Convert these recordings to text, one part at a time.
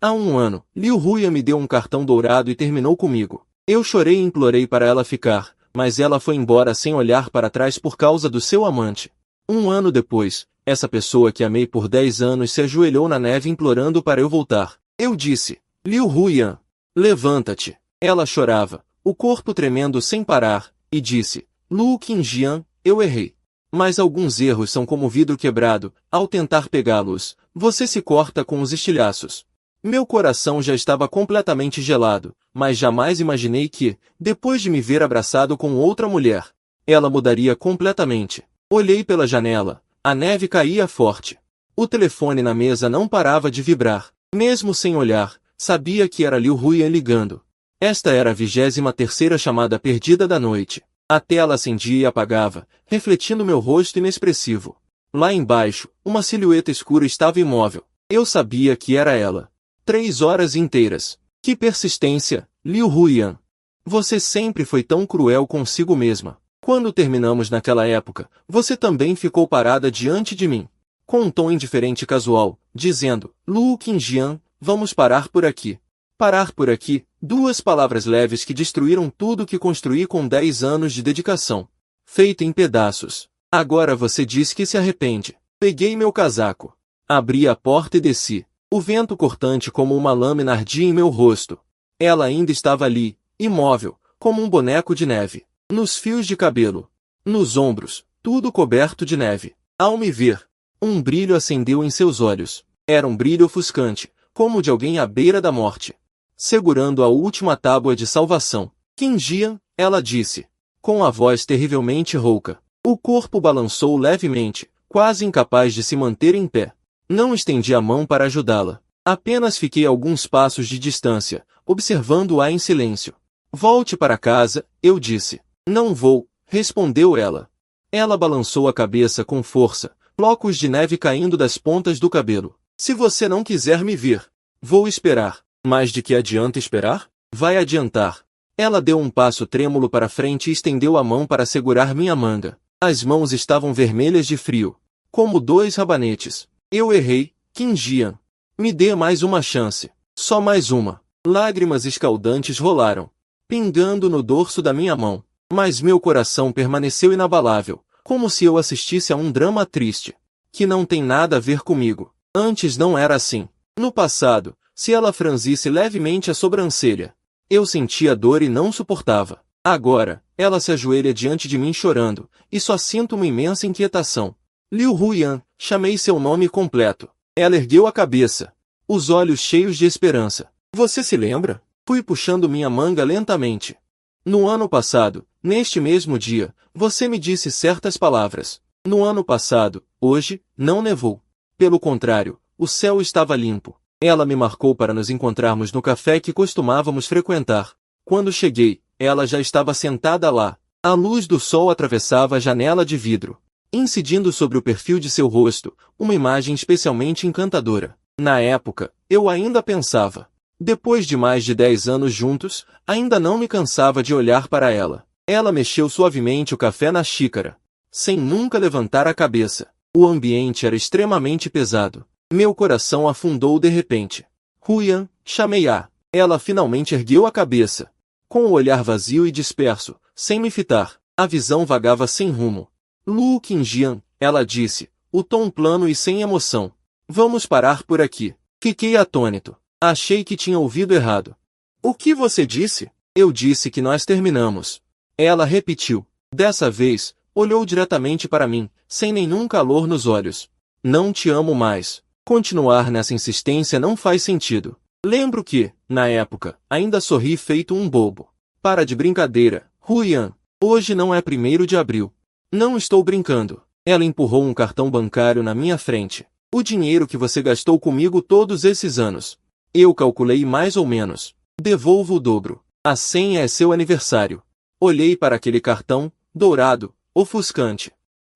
Há um ano, Liu Huyan me deu um cartão dourado e terminou comigo. Eu chorei e implorei para ela ficar, mas ela foi embora sem olhar para trás por causa do seu amante. Um ano depois, essa pessoa que amei por 10 anos se ajoelhou na neve implorando para eu voltar. Eu disse, Liu Huyan, levanta-te. Ela chorava, o corpo tremendo sem parar, e disse, Lu Qingjian, eu errei. Mas alguns erros são como vidro quebrado, ao tentar pegá-los, você se corta com os estilhaços. Meu coração já estava completamente gelado, mas jamais imaginei que, depois de me ver abraçado com outra mulher, ela mudaria completamente. Olhei pela janela, a neve caía forte. O telefone na mesa não parava de vibrar. Mesmo sem olhar, sabia que era Liu Huyan ligando. Esta era a 23ª chamada perdida da noite. A tela acendia e apagava, refletindo meu rosto inexpressivo. Lá embaixo, uma silhueta escura estava imóvel. Eu sabia que era ela. 3 horas inteiras. Que persistência, Liu Huyan. Você sempre foi tão cruel consigo mesma. Quando terminamos naquela época, você também ficou parada diante de mim. Com um tom indiferente e casual, dizendo, Lu Qingjian, vamos parar por aqui. Parar por aqui, 2 palavras leves que destruíram tudo que construí com 10 anos de dedicação. Feito em pedaços. Agora você diz que se arrepende. Peguei meu casaco. Abri a porta e desci. O vento cortante como uma lâmina ardia em meu rosto. Ela ainda estava ali, imóvel, como um boneco de neve. Nos fios de cabelo. Nos ombros, tudo coberto de neve. Ao me ver, um brilho acendeu em seus olhos. Era um brilho ofuscante, como de alguém à beira da morte. Segurando a última tábua de salvação. Qingjian, ela disse, com a voz terrivelmente rouca. O corpo balançou levemente, quase incapaz de se manter em pé. Não estendi a mão para ajudá-la. Apenas fiquei a alguns passos de distância, observando-a em silêncio. Volte para casa, eu disse. Não vou, respondeu ela. Ela balançou a cabeça com força, flocos de neve caindo das pontas do cabelo. Se você não quiser me ver, vou esperar. Mas de que adianta esperar? Vai adiantar. Ela deu um passo trêmulo para frente e estendeu a mão para segurar minha manga. As mãos estavam vermelhas de frio, como 2 rabanetes. Eu errei, Qingjian. Me dê mais uma chance. Só mais uma. Lágrimas escaldantes rolaram, pingando no dorso da minha mão. Mas meu coração permaneceu inabalável, como se eu assistisse a um drama triste, que não tem nada a ver comigo. Antes não era assim. No passado, se ela franzisse levemente a sobrancelha, eu sentia dor e não suportava. Agora, ela se ajoelha diante de mim chorando, e só sinto uma imensa inquietação. Liu Huyan, chamei seu nome completo. Ela ergueu a cabeça, os olhos cheios de esperança. Você se lembra? Fui puxando minha manga lentamente. No ano passado, neste mesmo dia, você me disse certas palavras. No ano passado, hoje, não nevou. Pelo contrário, o céu estava limpo. Ela me marcou para nos encontrarmos no café que costumávamos frequentar. Quando cheguei, ela já estava sentada lá. A luz do sol atravessava a janela de vidro, incidindo sobre o perfil de seu rosto, uma imagem especialmente encantadora. Na época, eu ainda pensava. Depois de mais de 10 anos juntos, ainda não me cansava de olhar para ela. Ela mexeu suavemente o café na xícara, sem nunca levantar a cabeça. O ambiente era extremamente pesado. Meu coração afundou de repente. Huyan, chamei-a. Ela finalmente ergueu a cabeça. Com o olhar vazio e disperso, sem me fitar, a visão vagava sem rumo. Lu Qingjian, ela disse, o tom plano e sem emoção. Vamos parar por aqui. Fiquei atônito. Achei que tinha ouvido errado. O que você disse? Eu disse que nós terminamos. Ela repetiu. Dessa vez, olhou diretamente para mim, sem nenhum calor nos olhos. Não te amo mais. Continuar nessa insistência não faz sentido. Lembro que, na época, ainda sorri feito um bobo. Para de brincadeira, Huyan. Hoje não é 1º de abril. Não estou brincando. Ela empurrou um cartão bancário na minha frente. O dinheiro que você gastou comigo todos esses anos. Eu calculei mais ou menos. Devolvo o dobro. A senha é seu aniversário. Olhei para aquele cartão, dourado, ofuscante.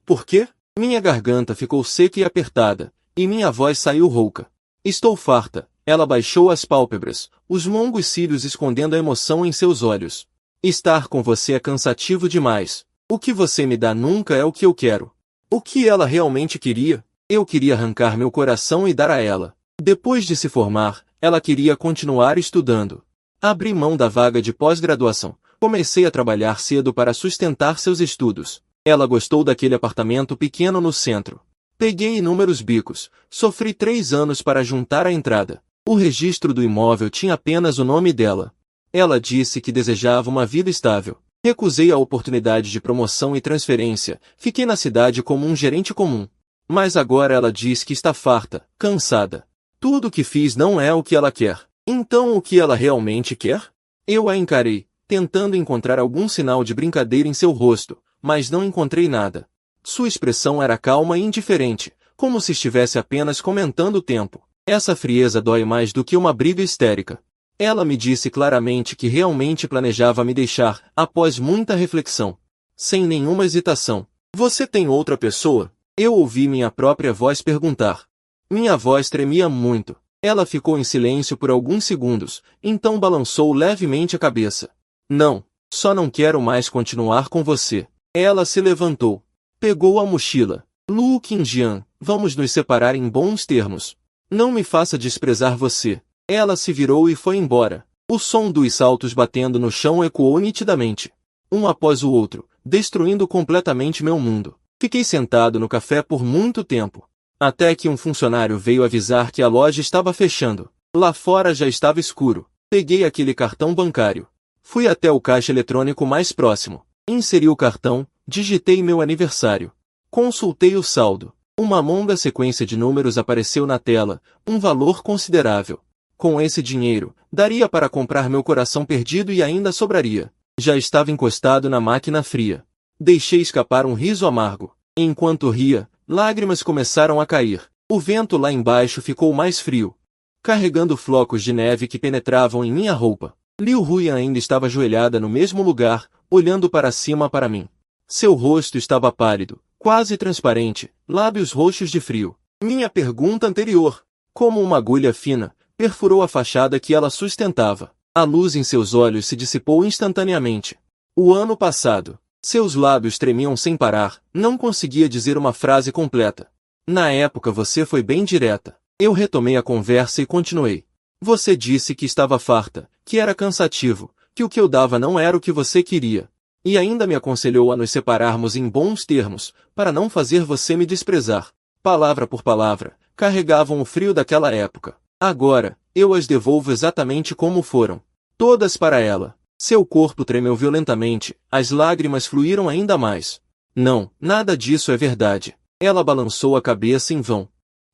Por quê? Minha garganta ficou seca e apertada, e minha voz saiu rouca. Estou farta. Ela baixou as pálpebras, os longos cílios escondendo a emoção em seus olhos. Estar com você é cansativo demais. O que você me dá nunca é o que eu quero. O que ela realmente queria? Eu queria arrancar meu coração e dar a ela. Depois de se formar, Ela queria continuar estudando. Abri mão da vaga de pós-graduação. Comecei a trabalhar cedo para sustentar seus estudos. Ela gostou daquele apartamento pequeno no centro. Peguei inúmeros bicos. Sofri 3 anos para juntar a entrada. O registro do imóvel tinha apenas o nome dela. Ela disse que desejava uma vida estável. Recusei a oportunidade de promoção e transferência. Fiquei na cidade como um gerente comum. Mas agora ela diz que está farta, cansada. Tudo o que fiz não é o que ela quer. Então o que ela realmente quer? Eu a encarei, tentando encontrar algum sinal de brincadeira em seu rosto, mas não encontrei nada. Sua expressão era calma e indiferente, como se estivesse apenas comentando o tempo. Essa frieza dói mais do que uma briga histérica. Ela me disse claramente que realmente planejava me deixar, após muita reflexão. Sem nenhuma hesitação. Você tem outra pessoa? Eu ouvi minha própria voz perguntar. Minha voz tremia muito. Ela ficou em silêncio por alguns segundos, então balançou levemente a cabeça. Não, só não quero mais continuar com você. Ela se levantou. Pegou a mochila. Lu Qingjian, vamos nos separar em bons termos. Não me faça desprezar você. Ela se virou e foi embora. O som dos saltos batendo no chão ecoou nitidamente. Um após o outro, destruindo completamente meu mundo. Fiquei sentado no café por muito tempo. Até que um funcionário veio avisar que a loja estava fechando. Lá fora já estava escuro. Peguei aquele cartão bancário. Fui até o caixa eletrônico mais próximo. Inseri o cartão, digitei meu aniversário. Consultei o saldo. Uma longa sequência de números apareceu na tela, um valor considerável. Com esse dinheiro, daria para comprar meu coração perdido e ainda sobraria. Já estava encostado na máquina fria. Deixei escapar um riso amargo. Enquanto ria, lágrimas começaram a cair. O vento lá embaixo ficou mais frio, carregando flocos de neve que penetravam em minha roupa. Liu Huyan ainda estava ajoelhada no mesmo lugar, olhando para cima para mim. Seu rosto estava pálido, quase transparente, lábios roxos de frio. Minha pergunta anterior, como uma agulha fina, perfurou a fachada que ela sustentava. A luz em seus olhos se dissipou instantaneamente. O ano passado. Seus lábios tremiam sem parar, não conseguia dizer uma frase completa. Na época você foi bem direta. Eu retomei a conversa e continuei. Você disse que estava farta, que era cansativo, que o que eu dava não era o que você queria. E ainda me aconselhou a nos separarmos em bons termos, para não fazer você me desprezar. Palavra por palavra, carregavam o frio daquela época. Agora, eu as devolvo exatamente como foram. Todas para ela. Seu corpo tremeu violentamente, as lágrimas fluíram ainda mais. Não, nada disso é verdade. Ela balançou a cabeça em vão.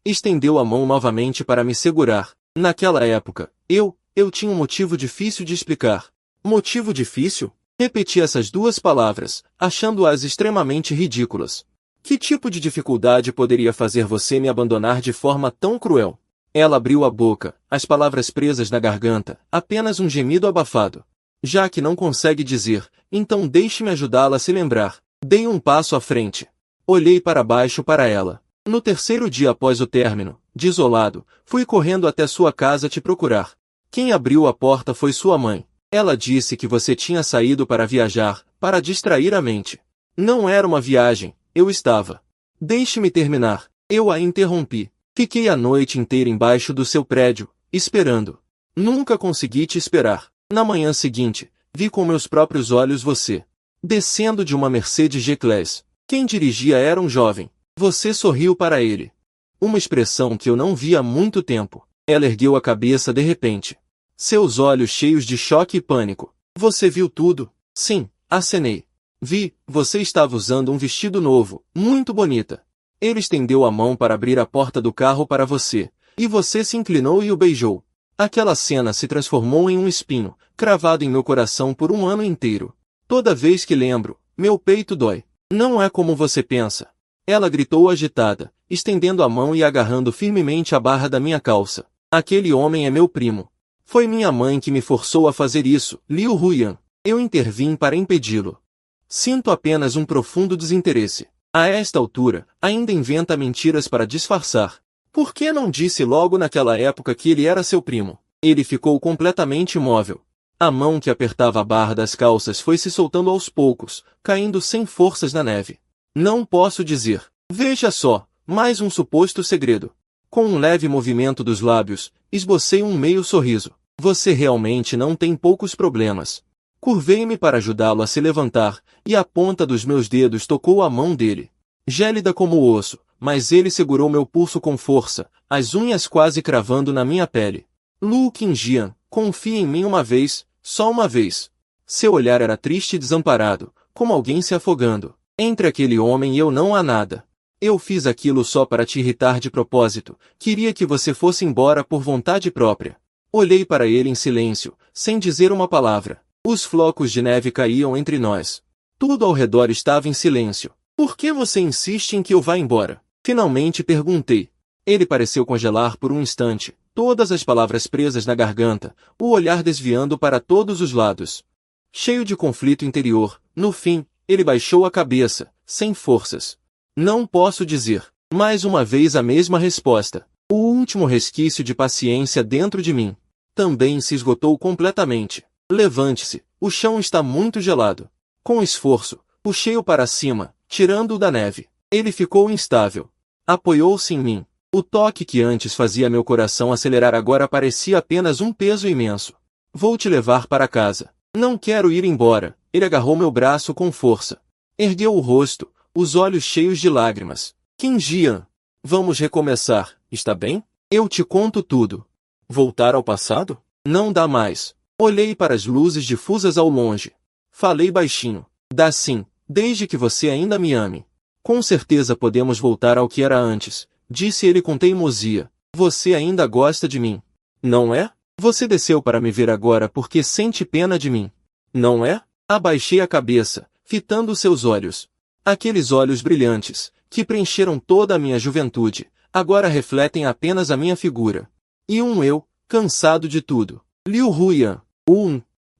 Estendeu a mão novamente para me segurar. Naquela época, eu tinha um motivo difícil de explicar. Motivo difícil? Repeti essas duas palavras, achando-as extremamente ridículas. Que tipo de dificuldade poderia fazer você me abandonar de forma tão cruel? Ela abriu a boca, as palavras presas na garganta, apenas um gemido abafado. Já que não consegue dizer, então deixe-me ajudá-la a se lembrar. Dei um passo à frente. Olhei para baixo para ela. No terceiro dia após o término, desolado, fui correndo até sua casa te procurar. Quem abriu a porta foi sua mãe. Ela disse que você tinha saído para viajar, para distrair a mente. Não era uma viagem, eu estava. Deixe-me terminar. Eu a interrompi. Fiquei a noite inteira embaixo do seu prédio, esperando. Nunca consegui te esperar. Na manhã seguinte, vi com meus próprios olhos você descendo de uma Mercedes G-Class. Quem dirigia era um jovem. Você sorriu para ele. Uma expressão que eu não via há muito tempo. Ela ergueu a cabeça de repente. Seus olhos cheios de choque e pânico. Você viu tudo? Sim, acenei. Vi, você estava usando um vestido novo, muito bonita. Ele estendeu a mão para abrir a porta do carro para você, e você se inclinou e o beijou. Aquela cena se transformou em um espinho, cravado em meu coração por um ano inteiro. Toda vez que lembro, meu peito dói. Não é como você pensa. Ela gritou agitada, estendendo a mão e agarrando firmemente a barra da minha calça. Aquele homem é meu primo. Foi minha mãe que me forçou a fazer isso, Liu Huyan. Eu intervim para impedi-lo. Sinto apenas um profundo desinteresse. A esta altura, ainda inventa mentiras para disfarçar. Por que não disse logo naquela época que ele era seu primo? Ele ficou completamente imóvel. A mão que apertava a barra das calças foi se soltando aos poucos, caindo sem forças na neve. Não posso dizer. Veja só, mais um suposto segredo. Com um leve movimento dos lábios, esbocei um meio sorriso. Você realmente não tem poucos problemas. Curvei-me para ajudá-lo a se levantar, e a ponta dos meus dedos tocou a mão dele. Gélida como o osso, mas ele segurou meu pulso com força, as unhas quase cravando na minha pele. Lu Qingjian, confie em mim uma vez, só uma vez. Seu olhar era triste e desamparado, como alguém se afogando. Entre aquele homem e eu não há nada. Eu fiz aquilo só para te irritar de propósito, queria que você fosse embora por vontade própria. Olhei para ele em silêncio, sem dizer uma palavra. Os flocos de neve caíam entre nós. Tudo ao redor estava em silêncio. Por que você insiste em que eu vá embora? Finalmente perguntei. Ele pareceu congelar por um instante, todas as palavras presas na garganta, o olhar desviando para todos os lados. Cheio de conflito interior, no fim, ele baixou a cabeça, sem forças. Não posso dizer. Mais uma vez a mesma resposta. O último resquício de paciência dentro de mim também se esgotou completamente. Levante-se, o chão está muito gelado. Com esforço, puxei-o para cima, tirando-o da neve. Ele ficou instável. Apoiou-se em mim. O toque que antes fazia meu coração acelerar agora parecia apenas um peso imenso. Vou te levar para casa. Não quero ir embora. Ele agarrou meu braço com força. Ergueu o rosto, os olhos cheios de lágrimas. Qingjian, vamos recomeçar, está bem? Eu te conto tudo. Voltar ao passado? Não dá mais. Olhei para as luzes difusas ao longe. Falei baixinho. Dá sim, desde que você ainda me ame. Com certeza podemos voltar ao que era antes, disse ele com teimosia. Você ainda gosta de mim, não é? Você desceu para me ver agora porque sente pena de mim, não é? Abaixei a cabeça, fitando seus olhos. Aqueles olhos brilhantes, que preencheram toda a minha juventude, agora refletem apenas a minha figura. E um eu, cansado de tudo. Liu Huyan,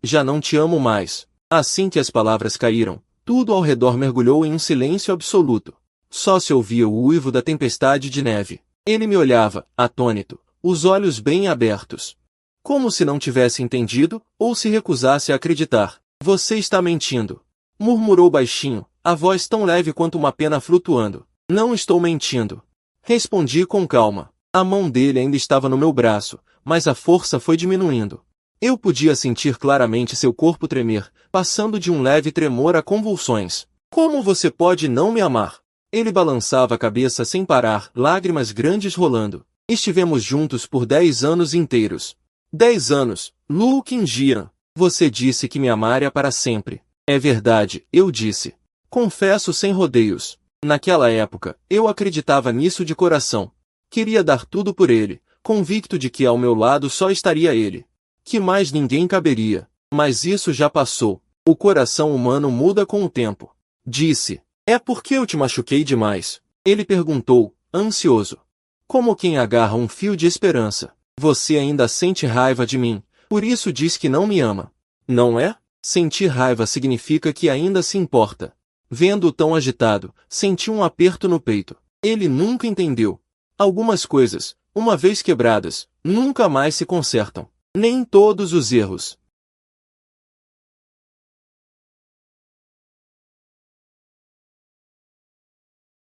já não te amo mais. Assim que as palavras caíram, tudo ao redor mergulhou em um silêncio absoluto. Só se ouvia o uivo da tempestade de neve. Ele me olhava, atônito, os olhos bem abertos. Como se não tivesse entendido, ou se recusasse a acreditar. Você está mentindo. Murmurou baixinho, a voz tão leve quanto uma pena flutuando. Não estou mentindo. Respondi com calma. A mão dele ainda estava no meu braço, mas a força foi diminuindo. Eu podia sentir claramente seu corpo tremer, passando de um leve tremor a convulsões. Como você pode não me amar? Ele balançava a cabeça sem parar, lágrimas grandes rolando. Estivemos juntos por 10 anos inteiros. 10 anos, Lu Qingjian. Você disse que me amaria para sempre. É verdade, eu disse. Confesso sem rodeios. Naquela época, eu acreditava nisso de coração. Queria dar tudo por ele, convicto de que ao meu lado só estaria ele. Que mais ninguém caberia. Mas isso já passou. O coração humano muda com o tempo. Disse. É porque eu te machuquei demais. Ele perguntou, ansioso. Como quem agarra um fio de esperança. Você ainda sente raiva de mim, por isso diz que não me ama. Não é? Sentir raiva significa que ainda se importa. Vendo-o tão agitado, senti um aperto no peito. Ele nunca entendeu. Algumas coisas, uma vez quebradas, nunca mais se consertam. Nem todos os erros.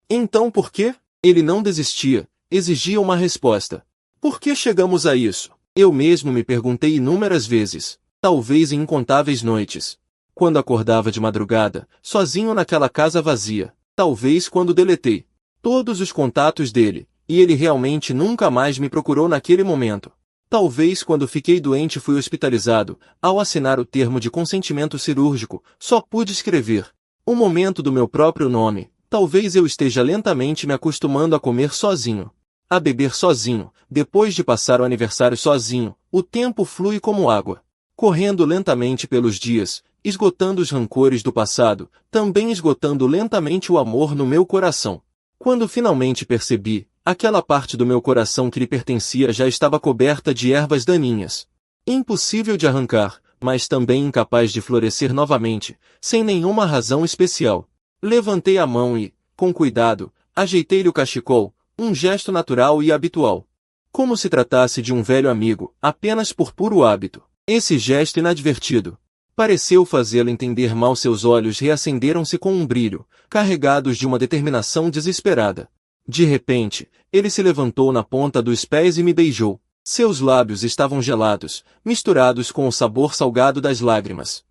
Então por quê? Ele não desistia, exigia uma resposta. Por que chegamos a isso? Eu mesmo me perguntei inúmeras vezes, talvez em incontáveis noites. Quando acordava de madrugada, sozinho naquela casa vazia, talvez quando deletei todos os contatos dele, e ele realmente nunca mais me procurou naquele momento. Talvez quando fiquei doente e fui hospitalizado, ao assinar o termo de consentimento cirúrgico, só pude escrever o momento do meu próprio nome. Talvez eu esteja lentamente me acostumando a comer sozinho, a beber sozinho, depois de passar o aniversário sozinho. O tempo flui como água, correndo lentamente pelos dias, esgotando os rancores do passado, também esgotando lentamente o amor no meu coração. Quando finalmente percebi, aquela parte do meu coração que lhe pertencia já estava coberta de ervas daninhas. Impossível de arrancar, mas também incapaz de florescer novamente, sem nenhuma razão especial. Levantei a mão e, com cuidado, ajeitei-lhe o cachecol, um gesto natural e habitual. Como se tratasse de um velho amigo, apenas por puro hábito. Esse gesto inadvertido pareceu fazê-lo entender mal. Seus olhos reacenderam-se com um brilho, carregados de uma determinação desesperada. De repente, ele se levantou na ponta dos pés e me beijou. Seus lábios estavam gelados, misturados com o sabor salgado das lágrimas.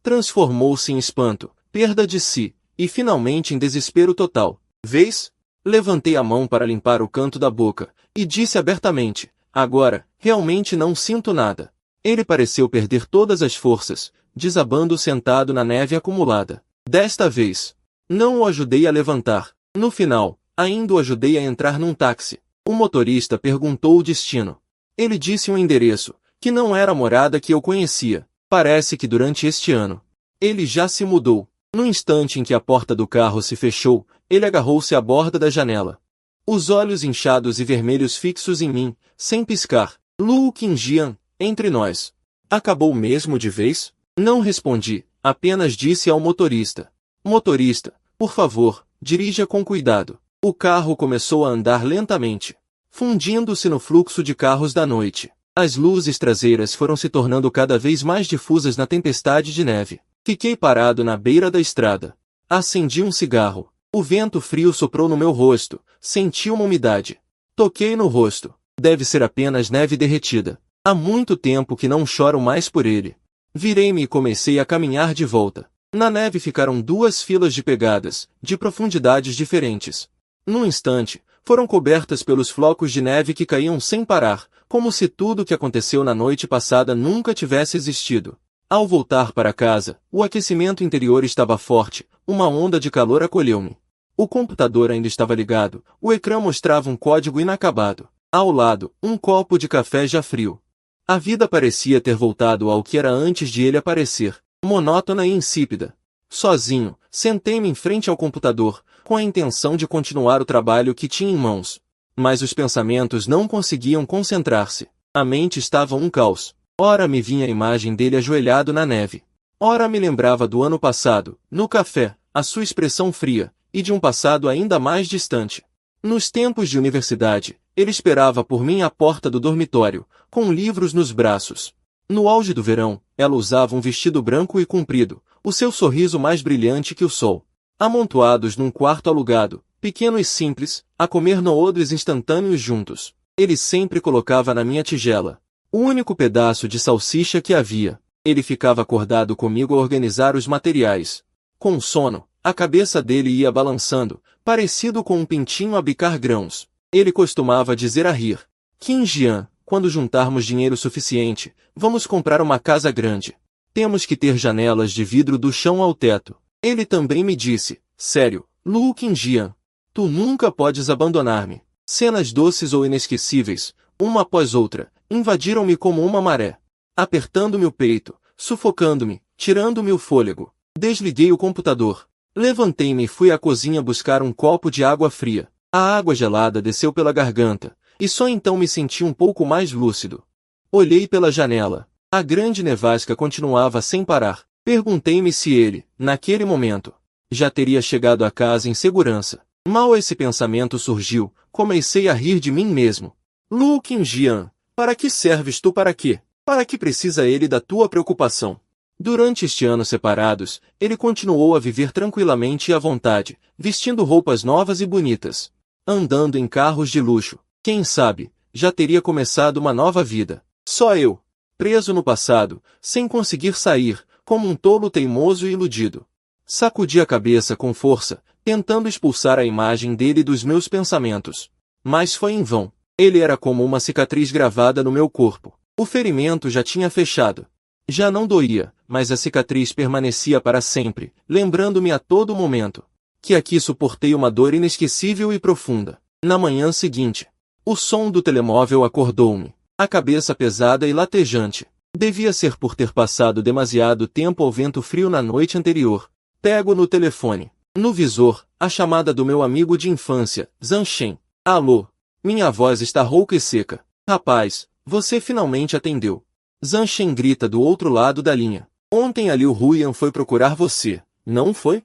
Transformou-se em espanto, perda de si, e finalmente em desespero total. Vês? Levantei a mão para limpar o canto da boca, e disse abertamente, agora, realmente não sinto nada. Ele pareceu perder todas as forças, desabando sentado na neve acumulada. Desta vez, não o ajudei a levantar. No final, ainda o ajudei a entrar num táxi. O motorista perguntou o destino. Ele disse um endereço, que não era a morada que eu conhecia. Parece que durante este ano, ele já se mudou. No instante em que a porta do carro se fechou, ele agarrou-se à borda da janela. Os olhos inchados e vermelhos fixos em mim, sem piscar. Luo Qingjian, entre nós. Acabou mesmo de vez? Não respondi, apenas disse ao motorista. Motorista, por favor, dirija com cuidado. O carro começou a andar lentamente, fundindo-se no fluxo de carros da noite. As luzes traseiras foram se tornando cada vez mais difusas na tempestade de neve. Fiquei parado na beira da estrada. Acendi um cigarro. O vento frio soprou no meu rosto. Senti uma umidade. Toquei no rosto. Deve ser apenas neve derretida. Há muito tempo que não choro mais por ele. Virei-me e comecei a caminhar de volta. Na neve ficaram duas filas de pegadas, de profundidades diferentes. Num instante, foram cobertas pelos flocos de neve que caíam sem parar, como se tudo o que aconteceu na noite passada nunca tivesse existido. Ao voltar para casa, o aquecimento interior estava forte, uma onda de calor acolheu-me. O computador ainda estava ligado, o ecrã mostrava um código inacabado. Ao lado, um copo de café já frio. A vida parecia ter voltado ao que era antes de ele aparecer, monótona e insípida. Sozinho, sentei-me em frente ao computador, com a intenção de continuar o trabalho que tinha em mãos. Mas os pensamentos não conseguiam concentrar-se. A mente estava um caos. Ora me vinha a imagem dele ajoelhado na neve. Ora me lembrava do ano passado, no café, a sua expressão fria, e de um passado ainda mais distante. Nos tempos de universidade, ele esperava por mim à porta do dormitório, com livros nos braços. No auge do verão, ela usava um vestido branco e comprido, o seu sorriso mais brilhante que o sol. Amontoados num quarto alugado, pequeno e simples, a comer noodles instantâneos juntos. Ele sempre colocava na minha tigela o único pedaço de salsicha que havia. Ele ficava acordado comigo a organizar os materiais. Com sono, a cabeça dele ia balançando, parecido com um pintinho a bicar grãos. Ele costumava dizer a rir: Qingjian, quando juntarmos dinheiro suficiente, vamos comprar uma casa grande. Temos que ter janelas de vidro do chão ao teto. Ele também me disse: sério, Luo Qingjian, tu nunca podes abandonar-me. Cenas doces ou inesquecíveis, uma após outra, invadiram-me como uma maré. Apertando-me o peito, sufocando-me, tirando-me o fôlego. Desliguei o computador. Levantei-me e fui à cozinha buscar um copo de água fria. A água gelada desceu pela garganta, e só então me senti um pouco mais lúcido. Olhei pela janela. A grande nevasca continuava sem parar. Perguntei-me se ele, naquele momento, já teria chegado a casa em segurança. Mal esse pensamento surgiu, comecei a rir de mim mesmo. Luo Qingjian, para que serves tu para quê? Para que precisa ele da tua preocupação? Durante este ano separados, ele continuou a viver tranquilamente e à vontade, vestindo roupas novas e bonitas. Andando em carros de luxo. Quem sabe, já teria começado uma nova vida. Só eu, preso no passado, sem conseguir sair, como um tolo teimoso e iludido. Sacudi a cabeça com força, tentando expulsar a imagem dele dos meus pensamentos. Mas foi em vão. Ele era como uma cicatriz gravada no meu corpo. O ferimento já tinha fechado. Já não doía, mas a cicatriz permanecia para sempre, lembrando-me a todo momento que aqui suportei uma dor inesquecível e profunda. Na manhã seguinte, o som do telemóvel acordou-me, a cabeça pesada e latejante. Devia ser por ter passado demasiado tempo ao vento frio na noite anterior. Pego no telefone. No visor, a chamada do meu amigo de infância, Zhang Shen. Alô? Minha voz está rouca e seca. Rapaz, você finalmente atendeu. Zhang Shen grita do outro lado da linha. Ontem a Liu Huyan foi procurar você, não foi?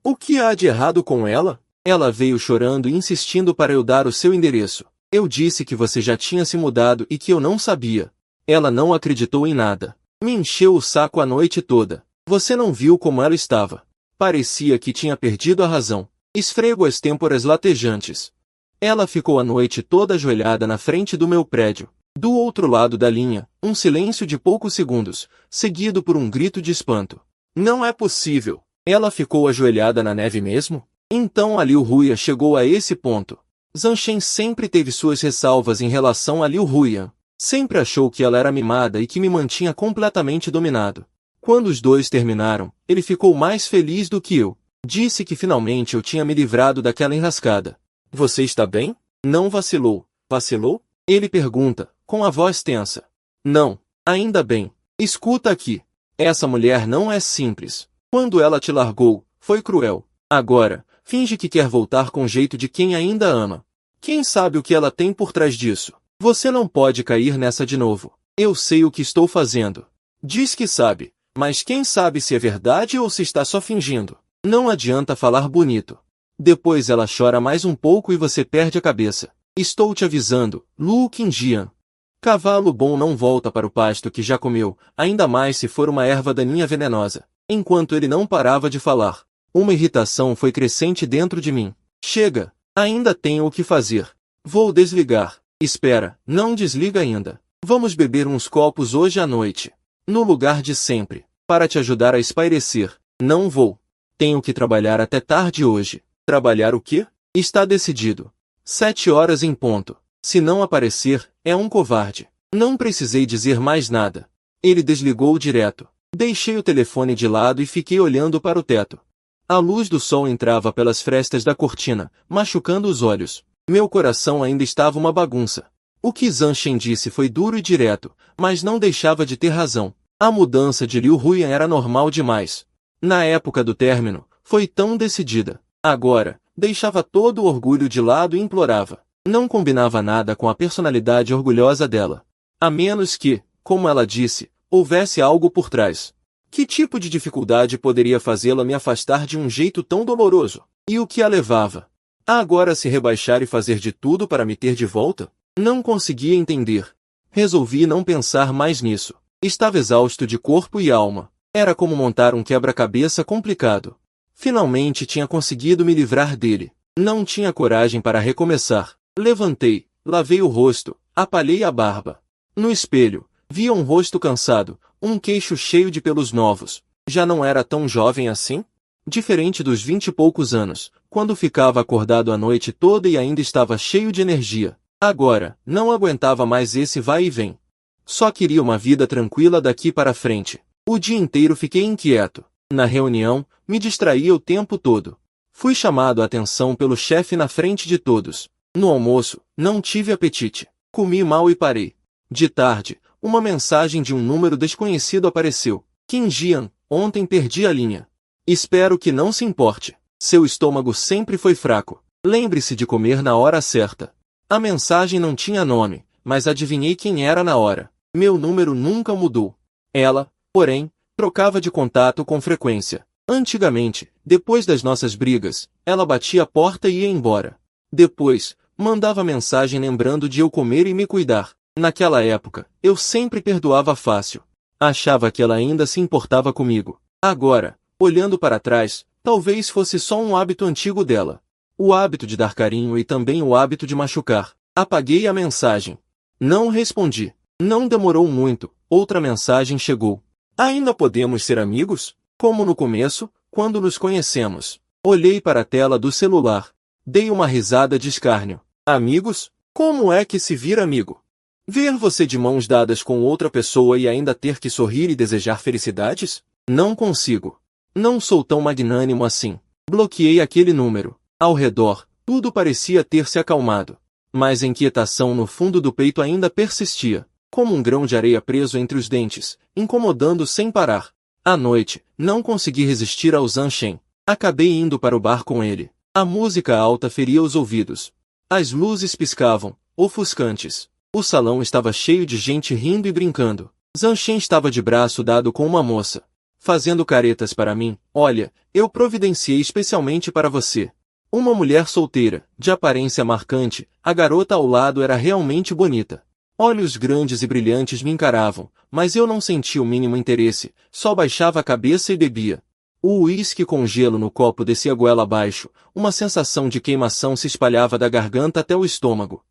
O que há de errado com ela? Ela veio chorando e insistindo para eu dar o seu endereço. Eu disse que você já tinha se mudado e que eu não sabia. Ela não acreditou em nada. Me encheu o saco a noite toda. Você não viu como ela estava. Parecia que tinha perdido a razão. Esfrego as têmporas latejantes. Ela ficou a noite toda ajoelhada na frente do meu prédio. Do outro lado da linha, um silêncio de poucos segundos, seguido por um grito de espanto. Não é possível. Ela ficou ajoelhada na neve mesmo? Então a Liu Huyan chegou a esse ponto. Zhang Shen sempre teve suas ressalvas em relação a Liu Huyan. Sempre achou que ela era mimada e que me mantinha completamente dominado. Quando os dois terminaram, ele ficou mais feliz do que eu. Disse que finalmente eu tinha me livrado daquela enrascada. Você está bem? Não vacilou. Vacilou? Ele pergunta, com a voz tensa. Não, ainda bem. Escuta aqui. Essa mulher não é simples. Quando ela te largou, foi cruel. Agora, finge que quer voltar com jeito de quem ainda ama. Quem sabe o que ela tem por trás disso? Você não pode cair nessa de novo. Eu sei o que estou fazendo. Diz que sabe, mas quem sabe se é verdade ou se está só fingindo? Não adianta falar bonito. Depois ela chora mais um pouco e você perde a cabeça. Estou te avisando, Lu Qingjian. Cavalo bom não volta para o pasto que já comeu, ainda mais se for uma erva daninha venenosa. Enquanto ele não parava de falar, uma irritação foi crescente dentro de mim. Chega, ainda tenho o que fazer. Vou desligar. Espera, não desliga ainda. Vamos beber uns copos hoje à noite. No lugar de sempre, para te ajudar a espairecer. Não vou. Tenho que trabalhar até tarde hoje. Trabalhar o quê? Está decidido. 7 horas em ponto. Se não aparecer, é um covarde. Não precisei dizer mais nada. Ele desligou direto. Deixei o telefone de lado e fiquei olhando para o teto. A luz do sol entrava pelas frestas da cortina, machucando os olhos. Meu coração ainda estava uma bagunça. O que Zhang Shen disse foi duro e direto, mas não deixava de ter razão. A mudança de Liu Huyan era normal demais. Na época do término, foi tão decidida. Agora, deixava todo o orgulho de lado e implorava. Não combinava nada com a personalidade orgulhosa dela. A menos que, como ela disse, houvesse algo por trás. Que tipo de dificuldade poderia fazê-la me afastar de um jeito tão doloroso? E o que a levava a agora se rebaixar e fazer de tudo para me ter de volta? Não conseguia entender. Resolvi não pensar mais nisso. Estava exausto de corpo e alma. Era como montar um quebra-cabeça complicado. Finalmente tinha conseguido me livrar dele. Não tinha coragem para recomeçar. Levantei, lavei o rosto, apalhei a barba. No espelho, via um rosto cansado, um queixo cheio de pelos novos. Já não era tão jovem assim? Diferente dos 20 e poucos anos, quando ficava acordado a noite toda e ainda estava cheio de energia. Agora, não aguentava mais esse vai e vem. Só queria uma vida tranquila daqui para frente. O dia inteiro fiquei inquieto. Na reunião, me distraía o tempo todo. Fui chamado a atenção pelo chefe na frente de todos. No almoço, não tive apetite. Comi mal e parei. De tarde, uma mensagem de um número desconhecido apareceu. Qingjian, ontem perdi a linha. Espero que não se importe. Seu estômago sempre foi fraco. Lembre-se de comer na hora certa. A mensagem não tinha nome, mas adivinhei quem era na hora. Meu número nunca mudou. Ela, porém, trocava de contato com frequência. Antigamente, depois das nossas brigas, ela batia a porta e ia embora. Depois, mandava mensagem lembrando de eu comer e me cuidar. Naquela época, eu sempre perdoava fácil. Achava que ela ainda se importava comigo. Agora, olhando para trás, talvez fosse só um hábito antigo dela. O hábito de dar carinho e também o hábito de machucar. Apaguei a mensagem. Não respondi. Não demorou muito, outra mensagem chegou. Ainda podemos ser amigos? Como no começo, quando nos conhecemos. Olhei para a tela do celular. Dei uma risada de escárnio. Amigos? Como é que se vira amigo? Ver você de mãos dadas com outra pessoa e ainda ter que sorrir e desejar felicidades? Não consigo. Não sou tão magnânimo assim. Bloqueei aquele número. Ao redor, tudo parecia ter se acalmado. Mas a inquietação no fundo do peito ainda persistia, como um grão de areia preso entre os dentes, incomodando sem parar. À noite, não consegui resistir ao Zhang Shen. Acabei indo para o bar com ele. A música alta feria os ouvidos. As luzes piscavam, ofuscantes. O salão estava cheio de gente rindo e brincando. Zhang Shen estava de braço dado com uma moça, fazendo caretas para mim. Olha, eu providenciei especialmente para você. Uma mulher solteira, de aparência marcante, a garota ao lado era realmente bonita. Olhos grandes e brilhantes me encaravam, mas eu não sentia o mínimo interesse, só baixava a cabeça e bebia. O uísque com gelo no copo descia goela abaixo, uma sensação de queimação se espalhava da garganta até o estômago.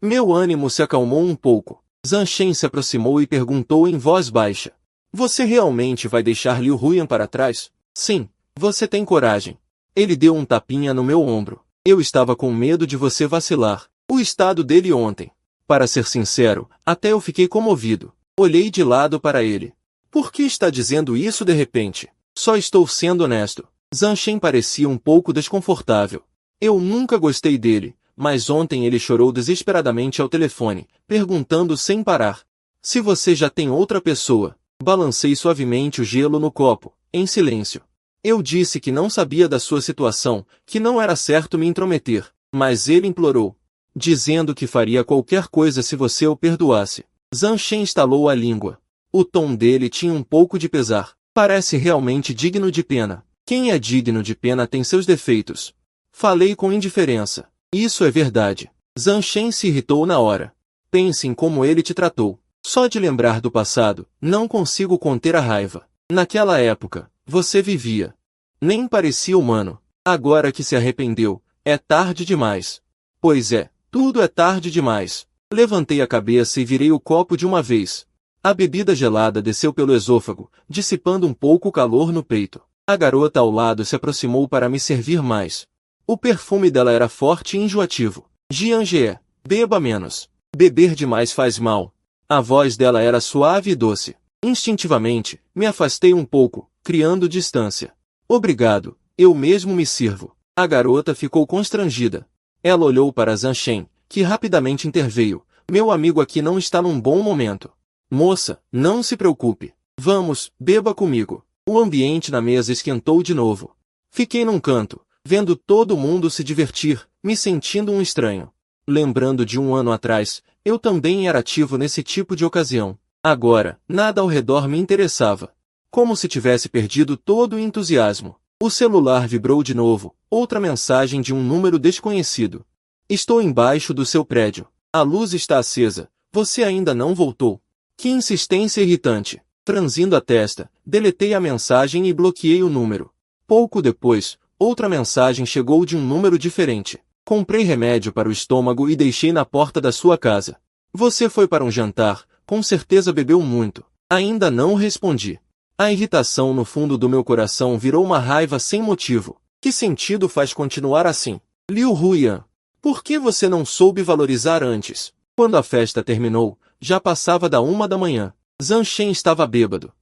Meu ânimo se acalmou um pouco. Zhang Shen se aproximou e perguntou em voz baixa. Você realmente vai deixar Liu Huyan para trás? Sim, você tem coragem. Ele deu um tapinha no meu ombro. Eu estava com medo de você vacilar. O estado dele ontem. Para ser sincero, até eu fiquei comovido. Olhei de lado para ele. Por que está dizendo isso de repente? Só estou sendo honesto. Zhang Shen parecia um pouco desconfortável. Eu nunca gostei dele, mas ontem ele chorou desesperadamente ao telefone, perguntando sem parar. Se você já tem outra pessoa. Balancei suavemente o gelo no copo, em silêncio. Eu disse que não sabia da sua situação, que não era certo me intrometer, mas ele implorou, dizendo que faria qualquer coisa se você o perdoasse. Zhang Shen estalou a língua. O tom dele tinha um pouco de pesar. Parece realmente digno de pena. Quem é digno de pena tem seus defeitos. Falei com indiferença. Isso é verdade. Zhang Shen se irritou na hora. Pense em como ele te tratou. Só de lembrar do passado, não consigo conter a raiva. Naquela época, você vivia. Nem parecia humano. Agora que se arrependeu, é tarde demais. Pois é, tudo é tarde demais. Levantei a cabeça e virei o copo de uma vez. A bebida gelada desceu pelo esôfago, dissipando um pouco o calor no peito. A garota ao lado se aproximou para me servir mais. O perfume dela era forte e enjoativo. Jianjie, beba menos. Beber demais faz mal. A voz dela era suave e doce. Instintivamente, me afastei um pouco, criando distância. Obrigado, eu mesmo me sirvo. A garota ficou constrangida. Ela olhou para Zhang Shen, que rapidamente interveio. Meu amigo aqui não está num bom momento. Moça, não se preocupe. Vamos, beba comigo. O ambiente na mesa esquentou de novo. Fiquei num canto, vendo todo mundo se divertir, me sentindo um estranho. Lembrando de um ano atrás, eu também era ativo nesse tipo de ocasião. Agora, nada ao redor me interessava. Como se tivesse perdido todo o entusiasmo. O celular vibrou de novo, outra mensagem de um número desconhecido. Estou embaixo do seu prédio. A luz está acesa. Você ainda não voltou. Que insistência irritante. Franzindo a testa, deletei a mensagem e bloqueei o número. Pouco depois, outra mensagem chegou de um número diferente. Comprei remédio para o estômago e deixei na porta da sua casa. Você foi para um jantar, com certeza bebeu muito. Ainda não respondi. A irritação no fundo do meu coração virou uma raiva sem motivo. Que sentido faz continuar assim? Liu Huyan, por que você não soube valorizar antes? Quando a festa terminou, já passava da 1 da manhã. Zhang Shen estava bêbado.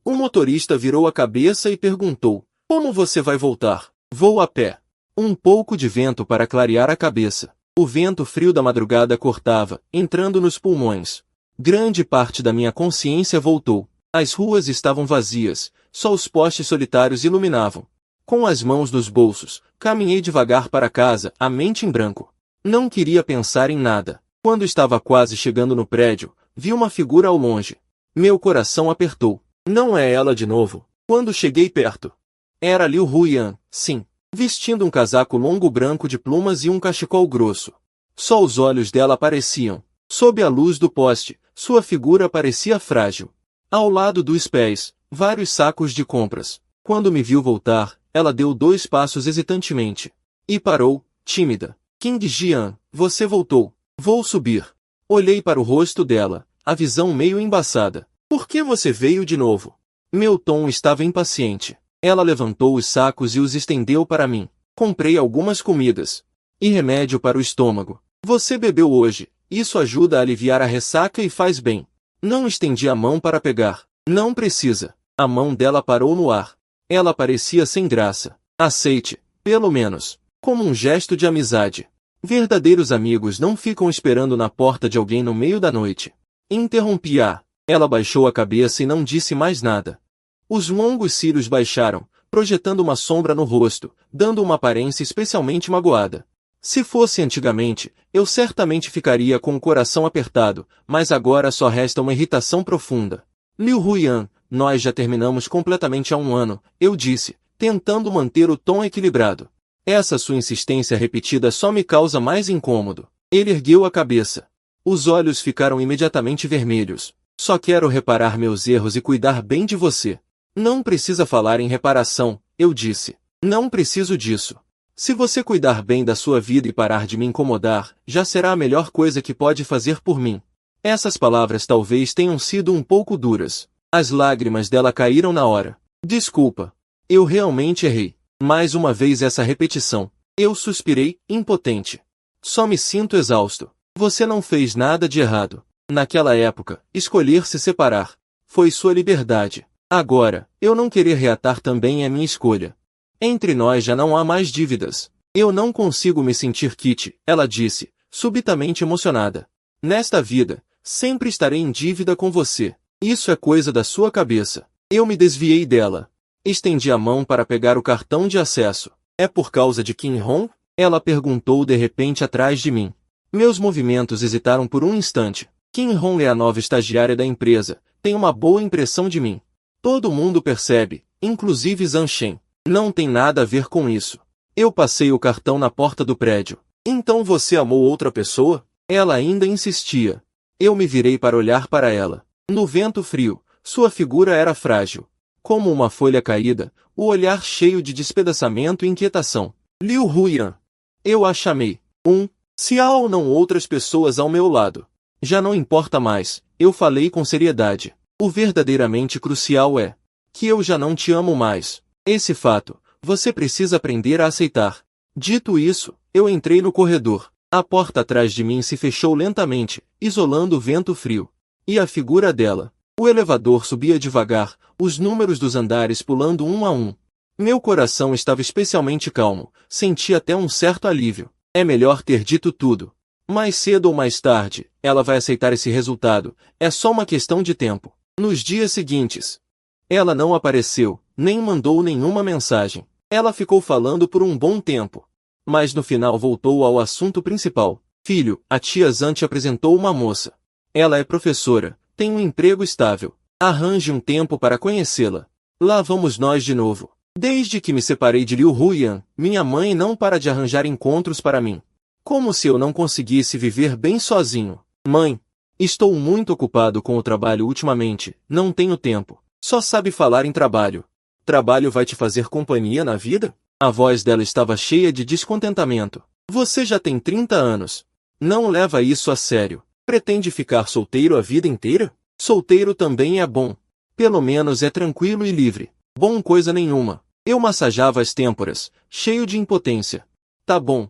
O motorista virou a cabeça e perguntou, como você vai voltar? Vou a pé. Um pouco de vento para clarear a cabeça. O vento frio da madrugada cortava, entrando nos pulmões. Grande parte da minha consciência voltou. As ruas estavam vazias, só os postes solitários iluminavam. Com as mãos nos bolsos, caminhei devagar para casa, a mente em branco. Não queria pensar em nada. Quando estava quase chegando no prédio, vi uma figura ao longe. Meu coração apertou. Não é ela de novo. Quando cheguei perto. Era Liu Huyan, sim. Vestindo um casaco longo branco de plumas e um cachecol grosso. Só os olhos dela apareciam. Sob a luz do poste, sua figura parecia frágil. Ao lado dos pés, vários sacos de compras. Quando me viu voltar, ela deu 2 passos hesitantemente. E parou, tímida. King Jian, você voltou. Vou subir. Olhei para o rosto dela, a visão meio embaçada. Por que você veio de novo? Meu tom estava impaciente. Ela levantou os sacos e os estendeu para mim. Comprei algumas comidas. E remédio para o estômago. Você bebeu hoje. Isso ajuda a aliviar a ressaca e faz bem. Não estendi a mão para pegar. Não precisa. A mão dela parou no ar. Ela parecia sem graça. Aceite, pelo menos. Como um gesto de amizade. Verdadeiros amigos não ficam esperando na porta de alguém no meio da noite. Interrompi-a. Ela baixou a cabeça e não disse mais nada. Os longos cílios baixaram, projetando uma sombra no rosto, dando uma aparência especialmente magoada. Se fosse antigamente, eu certamente ficaria com o coração apertado, mas agora só resta uma irritação profunda. Liu Huyan, nós já terminamos completamente há 1 ano, eu disse, tentando manter o tom equilibrado. Essa sua insistência repetida só me causa mais incômodo. Ele ergueu a cabeça. Os olhos ficaram imediatamente vermelhos. Só quero reparar meus erros e cuidar bem de você. Não precisa falar em reparação, eu disse. Não preciso disso. Se você cuidar bem da sua vida e parar de me incomodar, já será a melhor coisa que pode fazer por mim. Essas palavras talvez tenham sido um pouco duras. As lágrimas dela caíram na hora. Desculpa. Eu realmente errei. Mais uma vez essa repetição. Eu suspirei, impotente. Só me sinto exausto. Você não fez nada de errado. Naquela época, escolher se separar. Foi sua liberdade. Agora, eu não querer reatar também é minha escolha. Entre nós já não há mais dívidas. Eu não consigo me sentir Kitty, ela disse, subitamente emocionada. Nesta vida, sempre estarei em dívida com você. Isso é coisa da sua cabeça. Eu me desviei dela. Estendi a mão para pegar o cartão de acesso. É por causa de Kim Hong? Ela perguntou de repente atrás de mim. Meus movimentos hesitaram por um instante. Kim Hong é a nova estagiária da empresa. Tem uma boa impressão de mim. Todo mundo percebe, inclusive Zhang Shen. Não tem nada a ver com isso. Eu passei o cartão na porta do prédio. Então você amou outra pessoa? Ela ainda insistia. Eu me virei para olhar para ela. No vento frio, sua figura era frágil. Como uma folha caída, o olhar cheio de despedaçamento e inquietação. Liu Huyan. Eu a chamei. Se há ou não outras pessoas ao meu lado. Já não importa mais, eu falei com seriedade. O verdadeiramente crucial é que eu já não te amo mais. Esse fato, você precisa aprender a aceitar. Dito isso, eu entrei no corredor. A porta atrás de mim se fechou lentamente, isolando o vento frio. E a figura dela. O elevador subia devagar, os números dos andares pulando um a um. Meu coração estava especialmente calmo, senti até um certo alívio. É melhor ter dito tudo. Mais cedo ou mais tarde, ela vai aceitar esse resultado, é só uma questão de tempo. Nos dias seguintes, ela não apareceu, nem mandou nenhuma mensagem. Ela ficou falando por um bom tempo. Mas no final voltou ao assunto principal. Filho, a tia Zhan te apresentou uma moça. Ela é professora, tem um emprego estável. Arranje um tempo para conhecê-la. Lá vamos nós de novo. Desde que me separei de Liu Huyan, minha mãe não para de arranjar encontros para mim. Como se eu não conseguisse viver bem sozinho. Mãe, estou muito ocupado com o trabalho ultimamente, não tenho tempo. Só sabe falar em trabalho. Trabalho vai te fazer companhia na vida? A voz dela estava cheia de descontentamento. Você já tem 30 anos. Não leva isso a sério. Pretende ficar solteiro a vida inteira? Solteiro também é bom. Pelo menos é tranquilo e livre. Bom coisa nenhuma. Eu massageava as têmporas, cheio de impotência. Tá bom,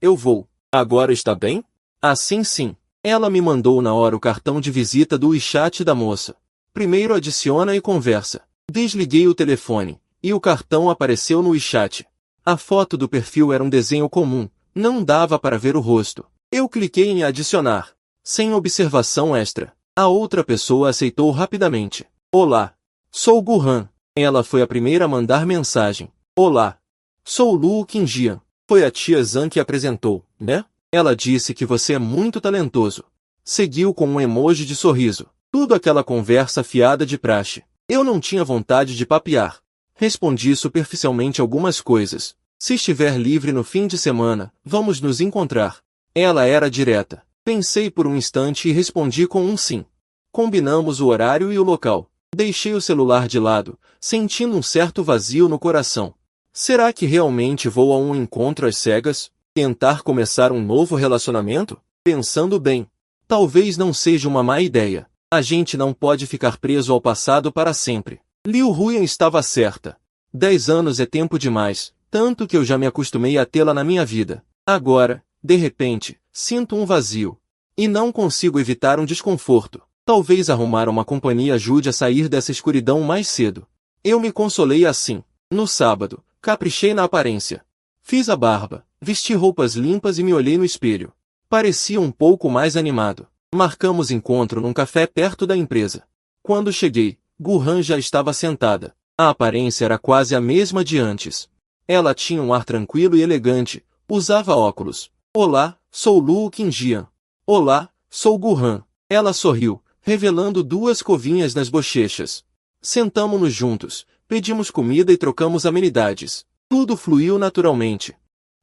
eu vou. Agora está bem? Assim sim. Ela me mandou na hora o cartão de visita do WeChat da moça. Primeiro adiciona e conversa. Desliguei o telefone, e o cartão apareceu no WeChat. A foto do perfil era um desenho comum, não dava para ver o rosto. Eu cliquei em adicionar. Sem observação extra. A outra pessoa aceitou rapidamente. Olá. Sou Guhan. Ela foi a primeira a mandar mensagem. Olá. Sou Lu Qingjian. Foi a tia Zhan que apresentou, né? Ela disse que você é muito talentoso. Seguiu com um emoji de sorriso. Tudo aquela conversa fiada de praxe. Eu não tinha vontade de papear. Respondi superficialmente algumas coisas. Se estiver livre no fim de semana, vamos nos encontrar. Ela era direta. Pensei por um instante e respondi com um sim. Combinamos o horário e o local. Deixei o celular de lado, sentindo um certo vazio no coração. Será que realmente vou a um encontro às cegas? Tentar começar um novo relacionamento? Pensando bem, talvez não seja uma má ideia. A gente não pode ficar preso ao passado para sempre. Liu Huyan estava certa. 10 anos é tempo demais, tanto que eu já me acostumei a tê-la na minha vida. Agora, de repente, sinto um vazio. E não consigo evitar um desconforto. Talvez arrumar uma companhia ajude a sair dessa escuridão mais cedo. Eu me consolei assim. No sábado, caprichei na aparência. Fiz a barba, vesti roupas limpas e me olhei no espelho. Parecia um pouco mais animado. Marcamos encontro num café perto da empresa. Quando cheguei, Guhan já estava sentada. A aparência era quase a mesma de antes. Ela tinha um ar tranquilo e elegante, usava óculos. Olá, sou Lu Qingjian. Olá, sou Guhan. Ela sorriu, revelando 2 covinhas nas bochechas. Sentamo-nos juntos, Pedimos comida e trocamos amenidades. Tudo fluiu naturalmente.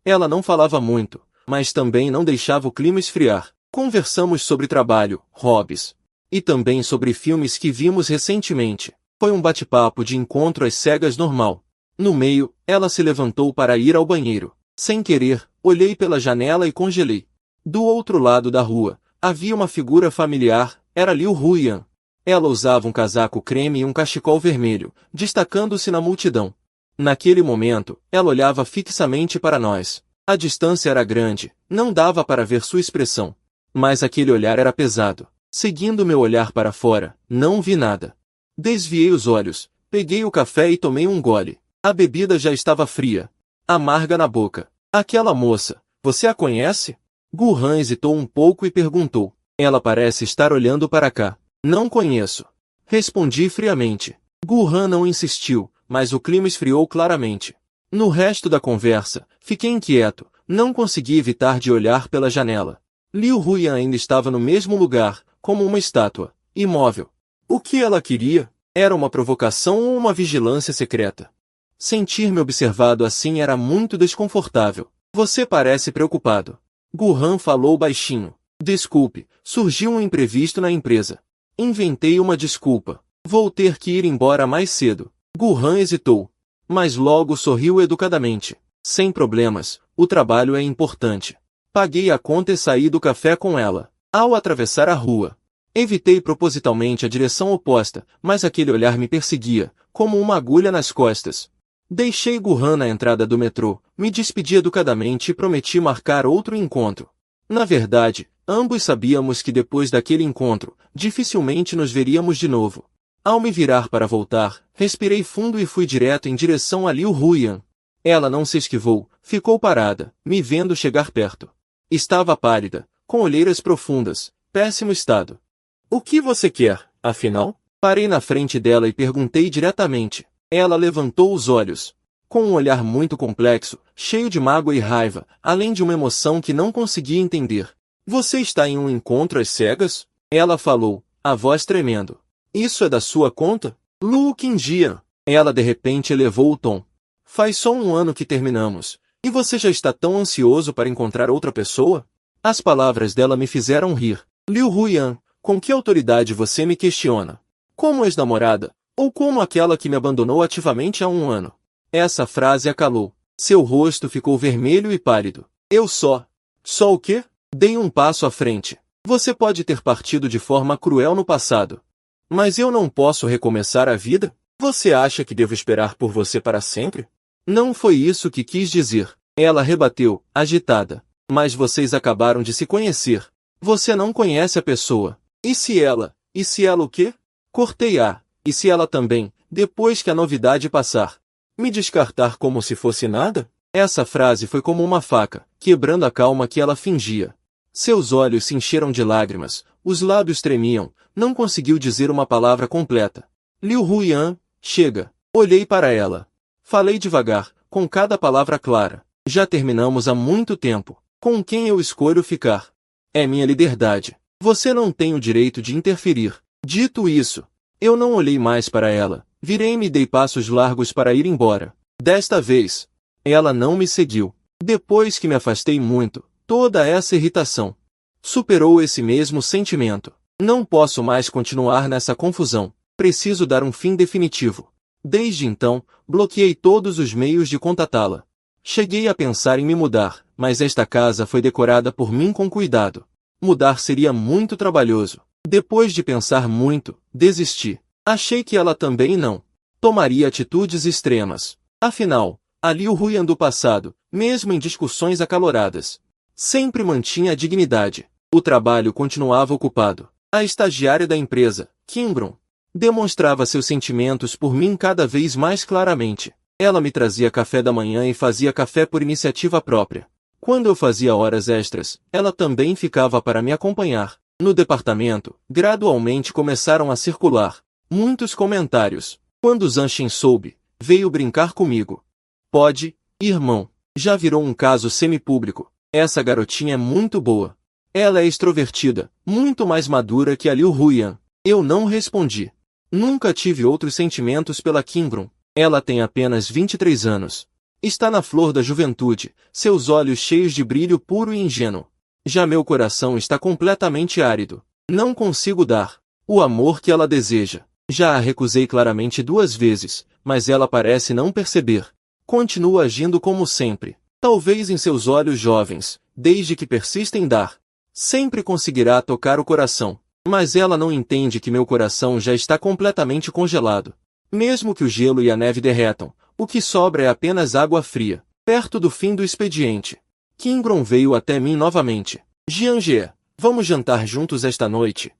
Ela não falava muito, mas também não deixava o clima esfriar. Conversamos sobre trabalho, hobbies. E também sobre filmes que vimos recentemente. Foi um bate-papo de encontro às cegas normal. No meio, ela se levantou para ir ao banheiro. Sem querer, olhei pela janela e congelei. Do outro lado da rua, havia uma figura familiar, era Liu Huyan. Ela usava um casaco creme e um cachecol vermelho, destacando-se na multidão. Naquele momento, ela olhava fixamente para nós. A distância era grande, não dava para ver sua expressão. Mas aquele olhar era pesado. Seguindo meu olhar para fora, não vi nada. Desviei os olhos, peguei o café e tomei um gole. A bebida já estava fria, amarga na boca. Aquela moça, você a conhece? Gurran hesitou um pouco e perguntou. Ela parece estar olhando para cá. Não conheço. Respondi friamente. Gurran não insistiu, mas o clima esfriou claramente. No resto da conversa, fiquei inquieto, não consegui evitar de olhar pela janela. Liu Huyan ainda estava no mesmo lugar, como uma estátua, imóvel. O que ela queria? Era uma provocação ou uma vigilância secreta? Sentir-me observado assim era muito desconfortável. Você parece preocupado. Gurran falou baixinho. Desculpe, surgiu um imprevisto na empresa. Inventei uma desculpa. Vou ter que ir embora mais cedo. Gurran hesitou, mas logo sorriu educadamente. Sem problemas, o trabalho é importante. Paguei a conta e saí do café com ela. Ao atravessar a rua, evitei propositalmente a direção oposta, mas aquele olhar me perseguia, como uma agulha nas costas. Deixei Gurran na entrada do metrô, me despedi educadamente e prometi marcar outro encontro. Na verdade, ambos sabíamos que depois daquele encontro, dificilmente nos veríamos de novo. Ao me virar para voltar, respirei fundo e fui direto em direção a Liu Huyan. Ela não se esquivou, ficou parada, me vendo chegar perto. Estava pálida, com olheiras profundas, péssimo estado. O que você quer, afinal? Parei na frente dela e perguntei diretamente. Ela levantou os olhos, com um olhar muito complexo, cheio de mágoa e raiva, além de uma emoção que não conseguia entender. Você está em um encontro às cegas? Ela falou, a voz tremendo. Isso é da sua conta? Lu Qingjian. Ela de repente elevou o tom. Faz só um ano que terminamos, e você já está tão ansioso para encontrar outra pessoa? As palavras dela me fizeram rir. Liu Huyan, com que autoridade você me questiona? Como ex-namorada? Ou como aquela que me abandonou ativamente há um ano? Essa frase a calou. Seu rosto ficou vermelho e pálido. Eu só. Só o quê? Dei um passo à frente. Você pode ter partido de forma cruel no passado. Mas eu não posso recomeçar a vida? Você acha que devo esperar por você para sempre? Não foi isso que quis dizer. Ela rebateu, agitada. Mas vocês acabaram de se conhecer. Você não conhece a pessoa. E se ela? E se ela o quê? Cortei a. E se ela também, depois que a novidade passar? Me descartar como se fosse nada? Essa frase foi como uma faca, quebrando a calma que ela fingia. Seus olhos se encheram de lágrimas, os lábios tremiam, não conseguiu dizer uma palavra completa. Liu Huyan, chega. Olhei para ela. Falei devagar, com cada palavra clara. Já terminamos há muito tempo. Com quem eu escolho ficar? É minha liberdade. Você não tem o direito de interferir. Dito isso, eu não olhei mais para ela. Virei-me e dei passos largos para ir embora. Desta vez, ela não me seguiu. Depois que me afastei muito, toda essa irritação superou esse mesmo sentimento. Não posso mais continuar nessa confusão. Preciso dar um fim definitivo. Desde então, bloqueei todos os meios de contatá-la. Cheguei a pensar em me mudar, mas esta casa foi decorada por mim com cuidado. Mudar seria muito trabalhoso. Depois de pensar muito, desisti. Achei que ela também não tomaria atitudes extremas. Afinal, a Liu Huyan do passado, mesmo em discussões acaloradas, sempre mantinha a dignidade. O trabalho continuava ocupado. A estagiária da empresa, Kimbron, demonstrava seus sentimentos por mim cada vez mais claramente. Ela me trazia café da manhã e fazia café por iniciativa própria. Quando eu fazia horas extras, ela também ficava para me acompanhar. No departamento, gradualmente começaram a circular muitos comentários. Quando Zanshin soube, veio brincar comigo. Pode, irmão, já virou um caso semipúblico. Essa garotinha é muito boa. Ela é extrovertida, muito mais madura que a Liu Huyan. Eu não respondi. Nunca tive outros sentimentos pela Kimbron. Ela tem apenas 23 anos. Está na flor da juventude, seus olhos cheios de brilho puro e ingênuo. Já meu coração está completamente árido. Não consigo dar o amor que ela deseja. Já a recusei claramente 2 vezes, mas ela parece não perceber. Continua agindo como sempre. Talvez em seus olhos jovens, desde que persiste em dar, sempre conseguirá tocar o coração. Mas ela não entende que meu coração já está completamente congelado. Mesmo que o gelo e a neve derretam, o que sobra é apenas água fria. Perto do fim do expediente, Kingron veio até mim novamente. Jianjie, vamos jantar juntos esta noite.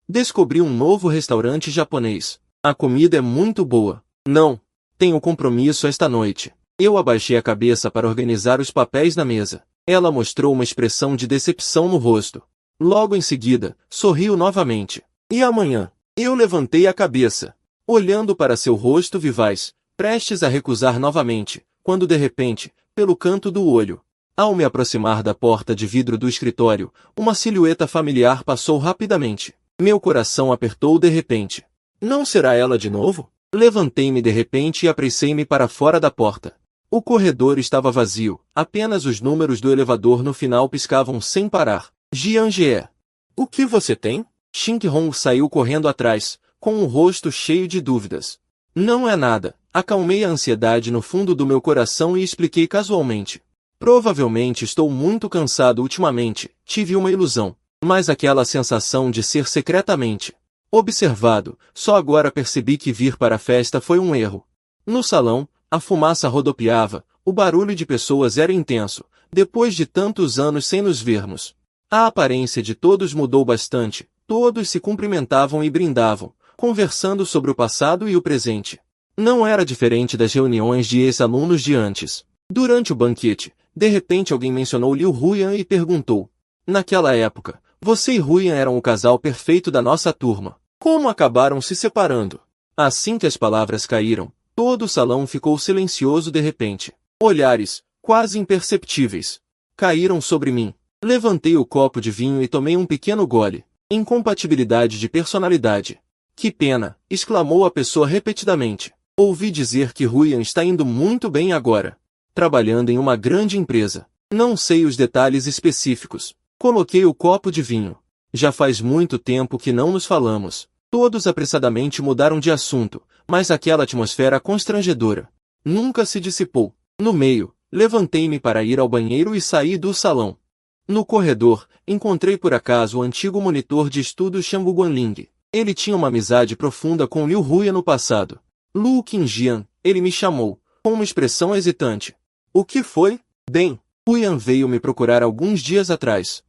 Descobri um novo restaurante japonês. A comida é muito boa. Não, tenho compromisso esta noite. Eu abaixei a cabeça para organizar os papéis na mesa. Ela mostrou uma expressão de decepção no rosto. Logo em seguida, sorriu novamente. E amanhã? Eu levantei a cabeça, olhando para seu rosto vivaz, prestes a recusar novamente, quando de repente, pelo canto do olho, ao me aproximar da porta de vidro do escritório, uma silhueta familiar passou rapidamente. Meu coração apertou de repente. Não será ela de novo? Levantei-me de repente e apressei-me para fora da porta. O corredor estava vazio, apenas os números do elevador no final piscavam sem parar. Jianjie. O que você tem? Xinghong saiu correndo atrás, com o rosto cheio de dúvidas. Não é nada. Acalmei a ansiedade no fundo do meu coração e expliquei casualmente. Provavelmente estou muito cansado ultimamente, tive uma ilusão. Mas aquela sensação de ser secretamente observado, só agora percebi que vir para a festa foi um erro. No salão, a fumaça rodopiava, o barulho de pessoas era intenso, depois de tantos anos sem nos vermos. A aparência de todos mudou bastante, todos se cumprimentavam e brindavam, conversando sobre o passado e o presente. Não era diferente das reuniões de ex-alunos de antes. Durante o banquete, de repente alguém mencionou Liu Huyan e perguntou. Naquela época, você e Huyan eram o casal perfeito da nossa turma. Como acabaram se separando? Assim que as palavras caíram, todo o salão ficou silencioso de repente. Olhares, quase imperceptíveis, caíram sobre mim. Levantei o copo de vinho e tomei um pequeno gole. Incompatibilidade de personalidade. Que pena, exclamou a pessoa repetidamente. Ouvi dizer que Huyan está indo muito bem agora. Trabalhando em uma grande empresa. Não sei os detalhes específicos. Coloquei o copo de vinho. Já faz muito tempo que não nos falamos. Todos apressadamente mudaram de assunto, mas aquela atmosfera constrangedora nunca se dissipou. No meio, levantei-me para ir ao banheiro e saí do salão. No corredor, encontrei por acaso o antigo monitor de estudos Shang Guanling. Ele tinha uma amizade profunda com Liu Huyan no passado. Lu Qingjian, ele me chamou, com uma expressão hesitante. O que foi? Bem, Huyan veio me procurar alguns dias atrás.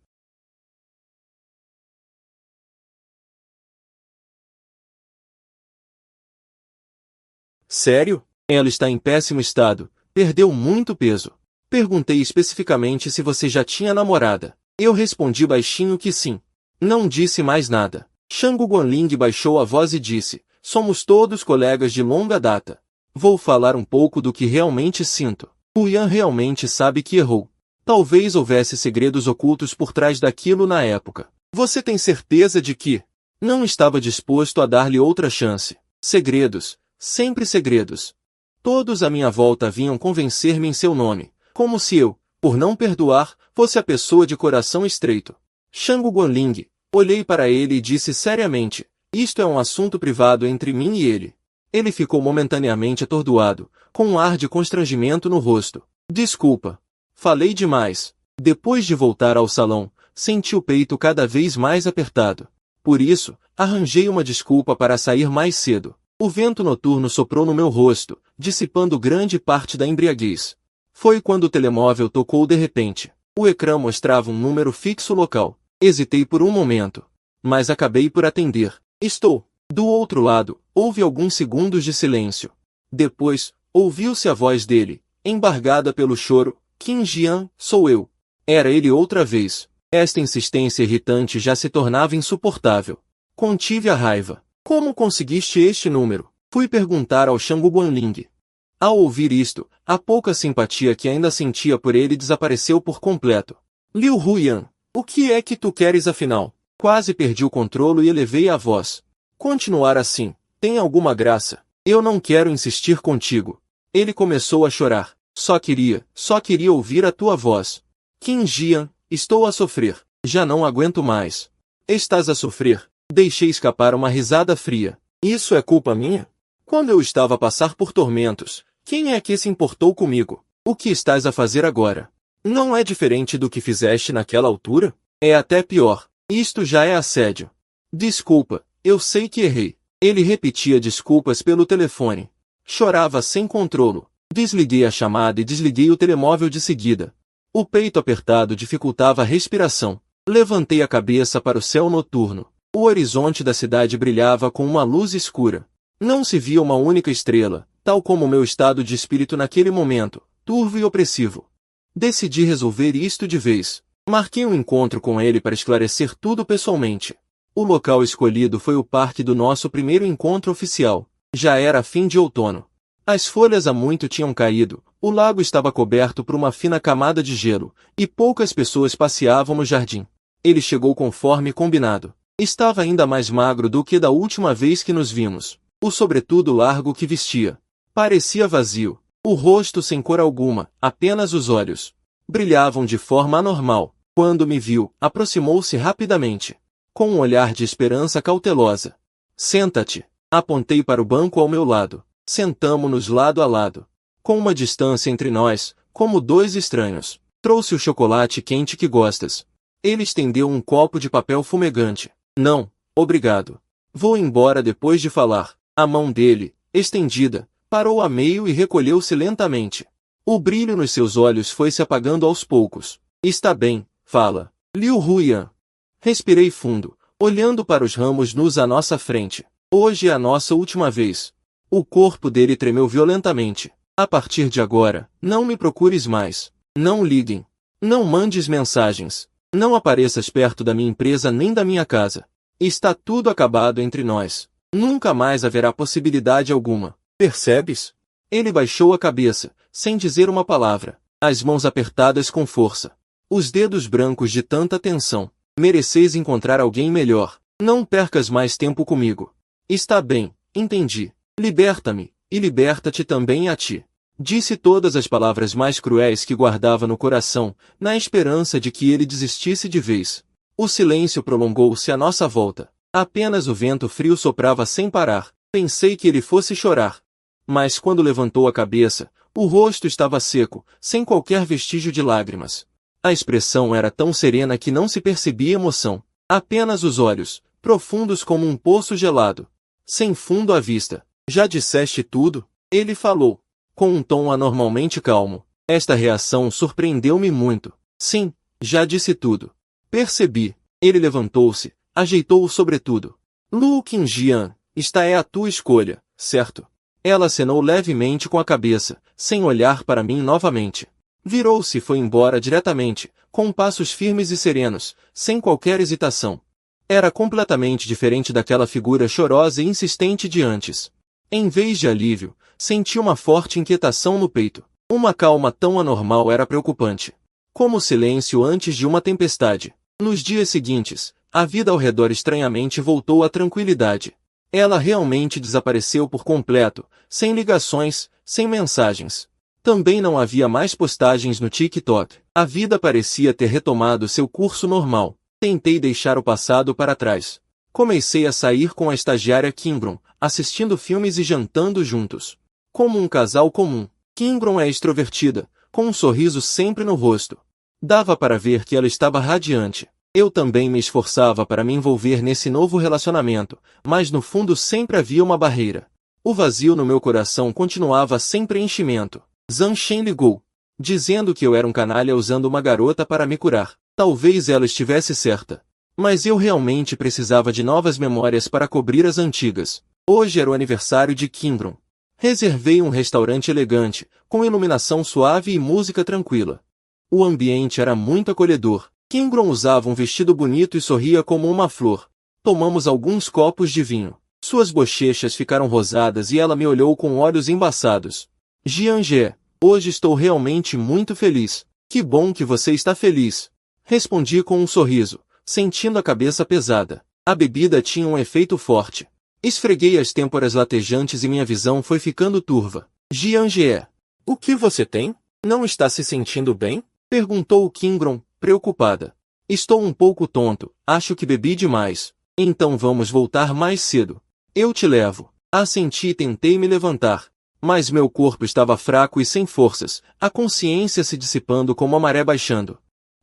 Sério? Ela está em péssimo estado, perdeu muito peso. Perguntei especificamente se você já tinha namorada. Eu respondi baixinho que sim. Não disse mais nada. Shang Guanling baixou a voz e disse, somos todos colegas de longa data. Vou falar um pouco do que realmente sinto. Huyan realmente sabe que errou. Talvez houvesse segredos ocultos por trás daquilo na época. Você tem certeza de que não estava disposto a dar-lhe outra chance? Segredos, sempre segredos. Todos à minha volta vinham convencer-me em seu nome, como se eu, por não perdoar, fosse a pessoa de coração estreito. Shang Guanling, olhei para ele e disse seriamente, isto é um assunto privado entre mim e ele. Ele ficou momentaneamente atordoado, com um ar de constrangimento no rosto. Desculpa. Falei demais. Depois de voltar ao salão, senti o peito cada vez mais apertado. Por isso, arranjei uma desculpa para sair mais cedo. O vento noturno soprou no meu rosto, dissipando grande parte da embriaguez. Foi quando o telemóvel tocou de repente. O ecrã mostrava um número fixo local. Hesitei por um momento, mas acabei por atender. Estou. Do outro lado, houve alguns segundos de silêncio. Depois, ouviu-se a voz dele, embargada pelo choro. Qingjian, sou eu. Era ele outra vez. Esta insistência irritante já se tornava insuportável. Contive a raiva. Como conseguiste este número? Fui perguntar ao Shang Guanling. Ao ouvir isto, a pouca simpatia que ainda sentia por ele desapareceu por completo. Liu Huyan, o que é que tu queres afinal? Quase perdi o controle e elevei a voz. Continuar assim, tem alguma graça? Eu não quero insistir contigo. Ele começou a chorar. Só queria ouvir a tua voz. Kim Jian, estou a sofrer. Já não aguento mais. Estás a sofrer? Deixei escapar uma risada fria. Isso é culpa minha? Quando eu estava a passar por tormentos, quem é que se importou comigo? O que estás a fazer agora? Não é diferente do que fizeste naquela altura? É até pior. Isto já é assédio. Desculpa, eu sei que errei. Ele repetia desculpas pelo telefone. Chorava sem controlo. Desliguei a chamada e desliguei o telemóvel de seguida. O peito apertado dificultava a respiração. Levantei a cabeça para o céu noturno. O horizonte da cidade brilhava com uma luz escura. Não se via uma única estrela, tal como o meu estado de espírito naquele momento, turvo e opressivo. Decidi resolver isto de vez. Marquei um encontro com ele para esclarecer tudo pessoalmente. O local escolhido foi o parque do nosso primeiro encontro oficial. Já era fim de outono. As folhas há muito tinham caído, o lago estava coberto por uma fina camada de gelo, e poucas pessoas passeavam no jardim. Ele chegou conforme combinado. Estava ainda mais magro do que da última vez que nos vimos. O sobretudo largo que vestia parecia vazio. O rosto sem cor alguma, apenas os olhos. Brilhavam de forma anormal. Quando me viu, aproximou-se rapidamente. Com um olhar de esperança cautelosa. Senta-te. Apontei para o banco ao meu lado. Sentamo-nos lado a lado. Com uma distância entre nós, como dois estranhos. Trouxe o chocolate quente que gostas. Ele estendeu um copo de papel fumegante. Não, obrigado. Vou embora depois de falar. A mão dele, estendida, parou a meio e recolheu-se lentamente. O brilho nos seus olhos foi se apagando aos poucos. Está bem, fala. Liu Huiyan. Respirei fundo, olhando para os ramos nus à nossa frente. Hoje é a nossa última vez. O corpo dele tremeu violentamente. A partir de agora, não me procures mais. Não liguem. Não mandes mensagens. Não apareças perto da minha empresa nem da minha casa. Está tudo acabado entre nós. Nunca mais haverá possibilidade alguma. Percebes? Ele baixou a cabeça, sem dizer uma palavra. As mãos apertadas com força. Os dedos brancos de tanta tensão. Mereceis encontrar alguém melhor. Não percas mais tempo comigo. Está bem, entendi. Liberta-me, e liberta-te também a ti. Disse todas as palavras mais cruéis que guardava no coração, na esperança de que ele desistisse de vez. O silêncio prolongou-se à nossa volta. Apenas o vento frio soprava sem parar. Pensei que ele fosse chorar. Mas quando levantou a cabeça, o rosto estava seco, sem qualquer vestígio de lágrimas. A expressão era tão serena que não se percebia emoção. Apenas os olhos, profundos como um poço gelado. Sem fundo à vista. Já disseste tudo? Ele falou, com um tom anormalmente calmo. Esta reação surpreendeu-me muito. Sim, já disse tudo. Percebi. Ele levantou-se, ajeitou o sobretudo. Lu Qingjian, esta é a tua escolha, certo? Ela acenou levemente com a cabeça, sem olhar para mim novamente. Virou-se e foi embora diretamente, com passos firmes e serenos, sem qualquer hesitação. Era completamente diferente daquela figura chorosa e insistente de antes. Em vez de alívio, senti uma forte inquietação no peito. Uma calma tão anormal era preocupante. Como o silêncio antes de uma tempestade. Nos dias seguintes, a vida ao redor estranhamente voltou à tranquilidade. Ela realmente desapareceu por completo, sem ligações, sem mensagens. Também não havia mais postagens no TikTok. A vida parecia ter retomado seu curso normal. Tentei deixar o passado para trás. Comecei a sair com a estagiária Kimbron, assistindo filmes e jantando juntos. Como um casal comum. Kimbron é extrovertida, com um sorriso sempre no rosto. Dava para ver que ela estava radiante. Eu também me esforçava para me envolver nesse novo relacionamento, mas no fundo sempre havia uma barreira. O vazio no meu coração continuava sem preenchimento. Zhang Shen ligou, dizendo que eu era um canalha usando uma garota para me curar. Talvez ela estivesse certa. Mas eu realmente precisava de novas memórias para cobrir as antigas. Hoje era o aniversário de Kimbron. Reservei um restaurante elegante, com iluminação suave e música tranquila. O ambiente era muito acolhedor. Kimbron usava um vestido bonito e sorria como uma flor. Tomamos alguns copos de vinho. Suas bochechas ficaram rosadas e ela me olhou com olhos embaçados. Jianje, hoje estou realmente muito feliz. Que bom que você está feliz. Respondi com um sorriso, sentindo a cabeça pesada. A bebida tinha um efeito forte. Esfreguei as têmporas latejantes e minha visão foi ficando turva. Jiang-Jie. O que você tem? Não está se sentindo bem? Perguntou Qingron, preocupada. Estou um pouco tonto, acho que bebi demais. Então vamos voltar mais cedo. Eu te levo. Assenti e tentei me levantar. Mas meu corpo estava fraco e sem forças, a consciência se dissipando como a maré baixando.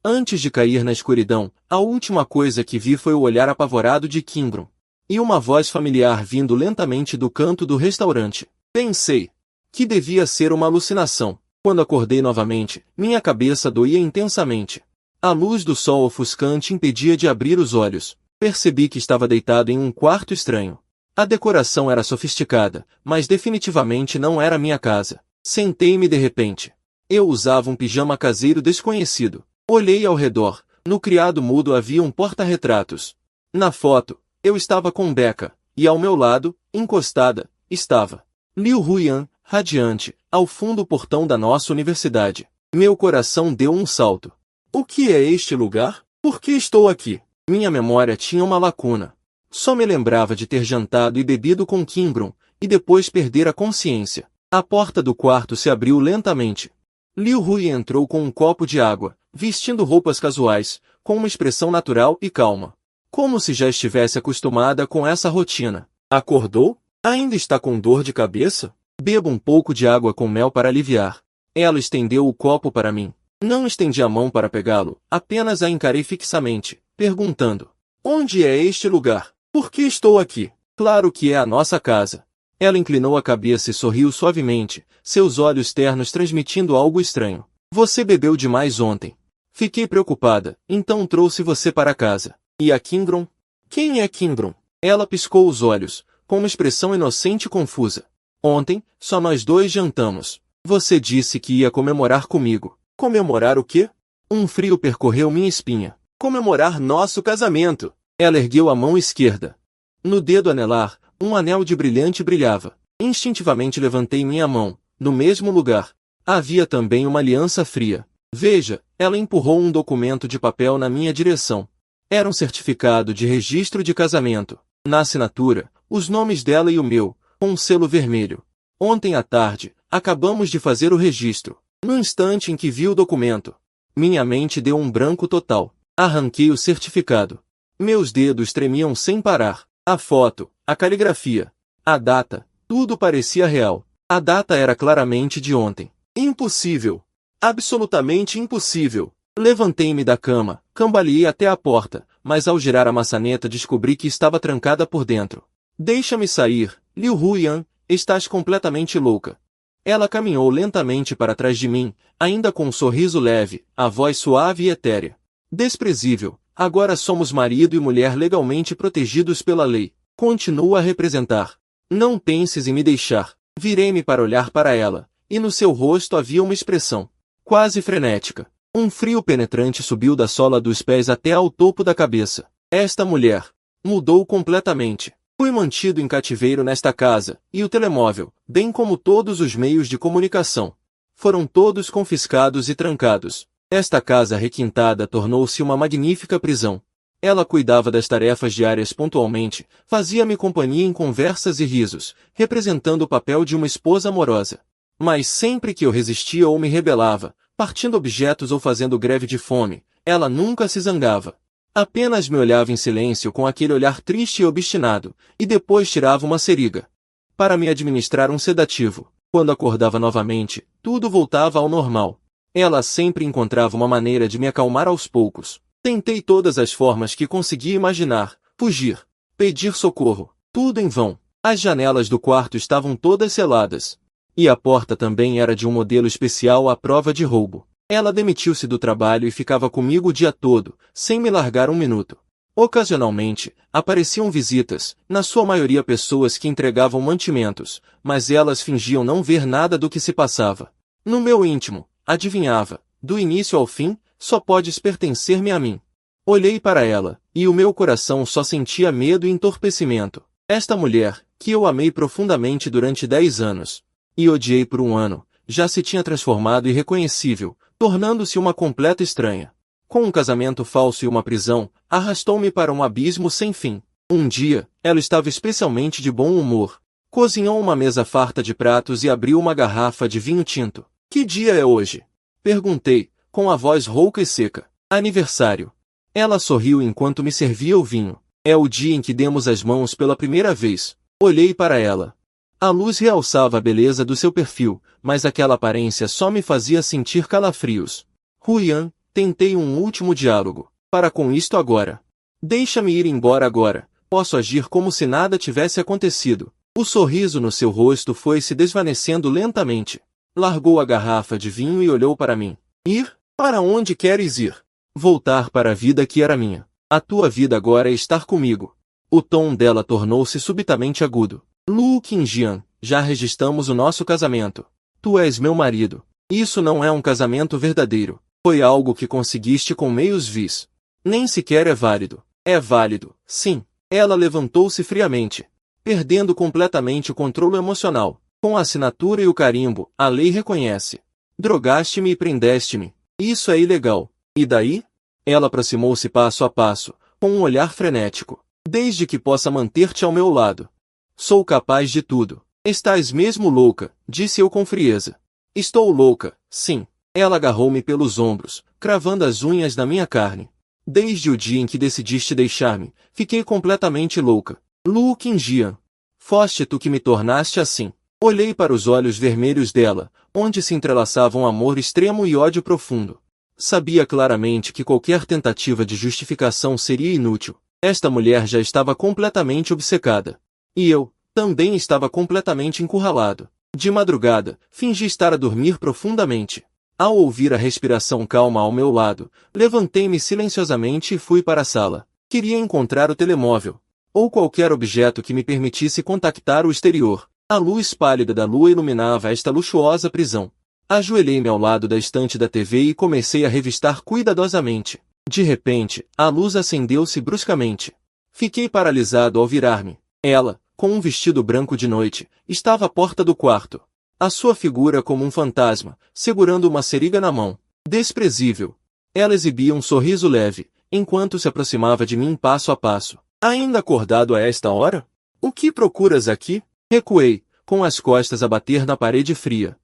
Antes de cair na escuridão, a última coisa que vi foi o olhar apavorado de Qingron. E uma voz familiar vindo lentamente do canto do restaurante. Pensei que devia ser uma alucinação. Quando acordei novamente, minha cabeça doía intensamente. A luz do sol ofuscante impedia de abrir os olhos. Percebi que estava deitado em um quarto estranho. A decoração era sofisticada, mas definitivamente não era minha casa. Sentei-me de repente. Eu usava um pijama caseiro desconhecido. Olhei ao redor. No criado mudo havia um porta-retratos. Na foto, eu estava com Becca, e ao meu lado, encostada, estava Liu Huyan, radiante, ao fundo do portão da nossa universidade. Meu coração deu um salto. O que é este lugar? Por que estou aqui? Minha memória tinha uma lacuna. Só me lembrava de ter jantado e bebido com Qingron, e depois perder a consciência. A porta do quarto se abriu lentamente. Liu Huyan entrou com um copo de água, vestindo roupas casuais, com uma expressão natural e calma. Como se já estivesse acostumada com essa rotina. Acordou? Ainda está com dor de cabeça? Beba um pouco de água com mel para aliviar. Ela estendeu o copo para mim. Não estendi a mão para pegá-lo, apenas a encarei fixamente, perguntando: onde é este lugar? Por que estou aqui? Claro que é a nossa casa. Ela inclinou a cabeça e sorriu suavemente, seus olhos ternos transmitindo algo estranho. Você bebeu demais ontem. Fiquei preocupada, então trouxe você para casa. E a Qingron? Quem é Qingron? Ela piscou os olhos, com uma expressão inocente e confusa. Ontem, só nós dois jantamos. Você disse que ia comemorar comigo. Comemorar o quê? Um frio percorreu minha espinha. Comemorar nosso casamento. Ela ergueu a mão esquerda. No dedo anelar, um anel de brilhante brilhava. Instintivamente levantei minha mão. No mesmo lugar, havia também uma aliança fria. Veja, ela empurrou um documento de papel na minha direção. Era um certificado de registro de casamento. Na assinatura, os nomes dela e o meu, com um selo vermelho. Ontem à tarde, acabamos de fazer o registro. No instante em que vi o documento, minha mente deu um branco total. Arranquei o certificado. Meus dedos tremiam sem parar. A foto, a caligrafia, a data, tudo parecia real. A data era claramente de ontem. Impossível. Absolutamente impossível. Levantei-me da cama, cambaleei até a porta, mas ao girar a maçaneta descobri que estava trancada por dentro. Deixa-me sair, Liu Huyan, estás completamente louca. Ela caminhou lentamente para trás de mim, ainda com um sorriso leve, a voz suave e etérea. Desprezível, agora somos marido e mulher legalmente protegidos pela lei. Continua a representar. Não penses em me deixar. Virei-me para olhar para ela, e no seu rosto havia uma expressão quase frenética. Um frio penetrante subiu da sola dos pés até ao topo da cabeça. Esta mulher mudou completamente. Fui mantido em cativeiro nesta casa, e o telemóvel, bem como todos os meios de comunicação, foram todos confiscados e trancados. Esta casa requintada tornou-se uma magnífica prisão. Ela cuidava das tarefas diárias pontualmente, fazia-me companhia em conversas e risos, representando o papel de uma esposa amorosa. Mas sempre que eu resistia ou me rebelava, partindo objetos ou fazendo greve de fome, ela nunca se zangava. Apenas me olhava em silêncio com aquele olhar triste e obstinado, e depois tirava uma seringa para me administrar um sedativo. Quando acordava novamente, tudo voltava ao normal. Ela sempre encontrava uma maneira de me acalmar aos poucos. Tentei todas as formas que conseguia imaginar, fugir, pedir socorro, tudo em vão. As janelas do quarto estavam todas seladas. E a porta também era de um modelo especial à prova de roubo. Ela demitiu-se do trabalho e ficava comigo o dia todo, sem me largar um minuto. Ocasionalmente, apareciam visitas, na sua maioria pessoas que entregavam mantimentos, mas elas fingiam não ver nada do que se passava. No meu íntimo, adivinhava, do início ao fim, só podes pertencer-me a mim. Olhei para ela, e o meu coração só sentia medo e entorpecimento. Esta mulher, que eu amei profundamente durante 10 anos, e odiei por um ano, já se tinha transformado irreconhecível, tornando-se uma completa estranha. Com um casamento falso e uma prisão, arrastou-me para um abismo sem fim. Um dia, ela estava especialmente de bom humor. Cozinhou uma mesa farta de pratos e abriu uma garrafa de vinho tinto. Que dia é hoje? Perguntei, com a voz rouca e seca. Aniversário. Ela sorriu enquanto me servia o vinho. É o dia em que demos as mãos pela primeira vez. Olhei para ela. A luz realçava a beleza do seu perfil, mas aquela aparência só me fazia sentir calafrios. Ruian, tentei um último diálogo. Para com isto agora. Deixa-me ir embora agora. Posso agir como se nada tivesse acontecido. O sorriso no seu rosto foi se desvanecendo lentamente. Largou a garrafa de vinho e olhou para mim. Ir? Para onde queres ir? Voltar para a vida que era minha. A tua vida agora é estar comigo. O tom dela tornou-se subitamente agudo. Luo Qingjian, já registramos o nosso casamento. Tu és meu marido. Isso não é um casamento verdadeiro. Foi algo que conseguiste com meios vis. Nem sequer é válido. É válido, sim. Ela levantou-se friamente, perdendo completamente o controle emocional. Com a assinatura e o carimbo, a lei reconhece. Drogaste-me e prendeste-me. Isso é ilegal. E daí? Ela aproximou-se passo a passo, com um olhar frenético. Desde que possa manter-te ao meu lado. Sou capaz de tudo. Estás mesmo louca, disse eu com frieza. Estou louca, sim. Ela agarrou-me pelos ombros, cravando as unhas na minha carne. Desde o dia em que decidiste deixar-me, fiquei completamente louca. Luo Qingjian. Foste tu que me tornaste assim. Olhei para os olhos vermelhos dela, onde se entrelaçavam amor extremo e ódio profundo. Sabia claramente que qualquer tentativa de justificação seria inútil. Esta mulher já estava completamente obcecada. E eu, também estava completamente encurralado. De madrugada, fingi estar a dormir profundamente. Ao ouvir a respiração calma ao meu lado, levantei-me silenciosamente e fui para a sala. Queria encontrar o telemóvel, ou qualquer objeto que me permitisse contactar o exterior. A luz pálida da lua iluminava esta luxuosa prisão. Ajoelhei-me ao lado da estante da TV e comecei a revistar cuidadosamente. De repente, a luz acendeu-se bruscamente. Fiquei paralisado ao virar-me. Ela, com um vestido branco de noite, estava à porta do quarto. A sua figura como um fantasma, segurando uma seringa na mão. Desprezível. Ela exibia um sorriso leve, enquanto se aproximava de mim passo a passo. Ainda acordado a esta hora? O que procuras aqui? Recuei, com as costas a bater na parede fria.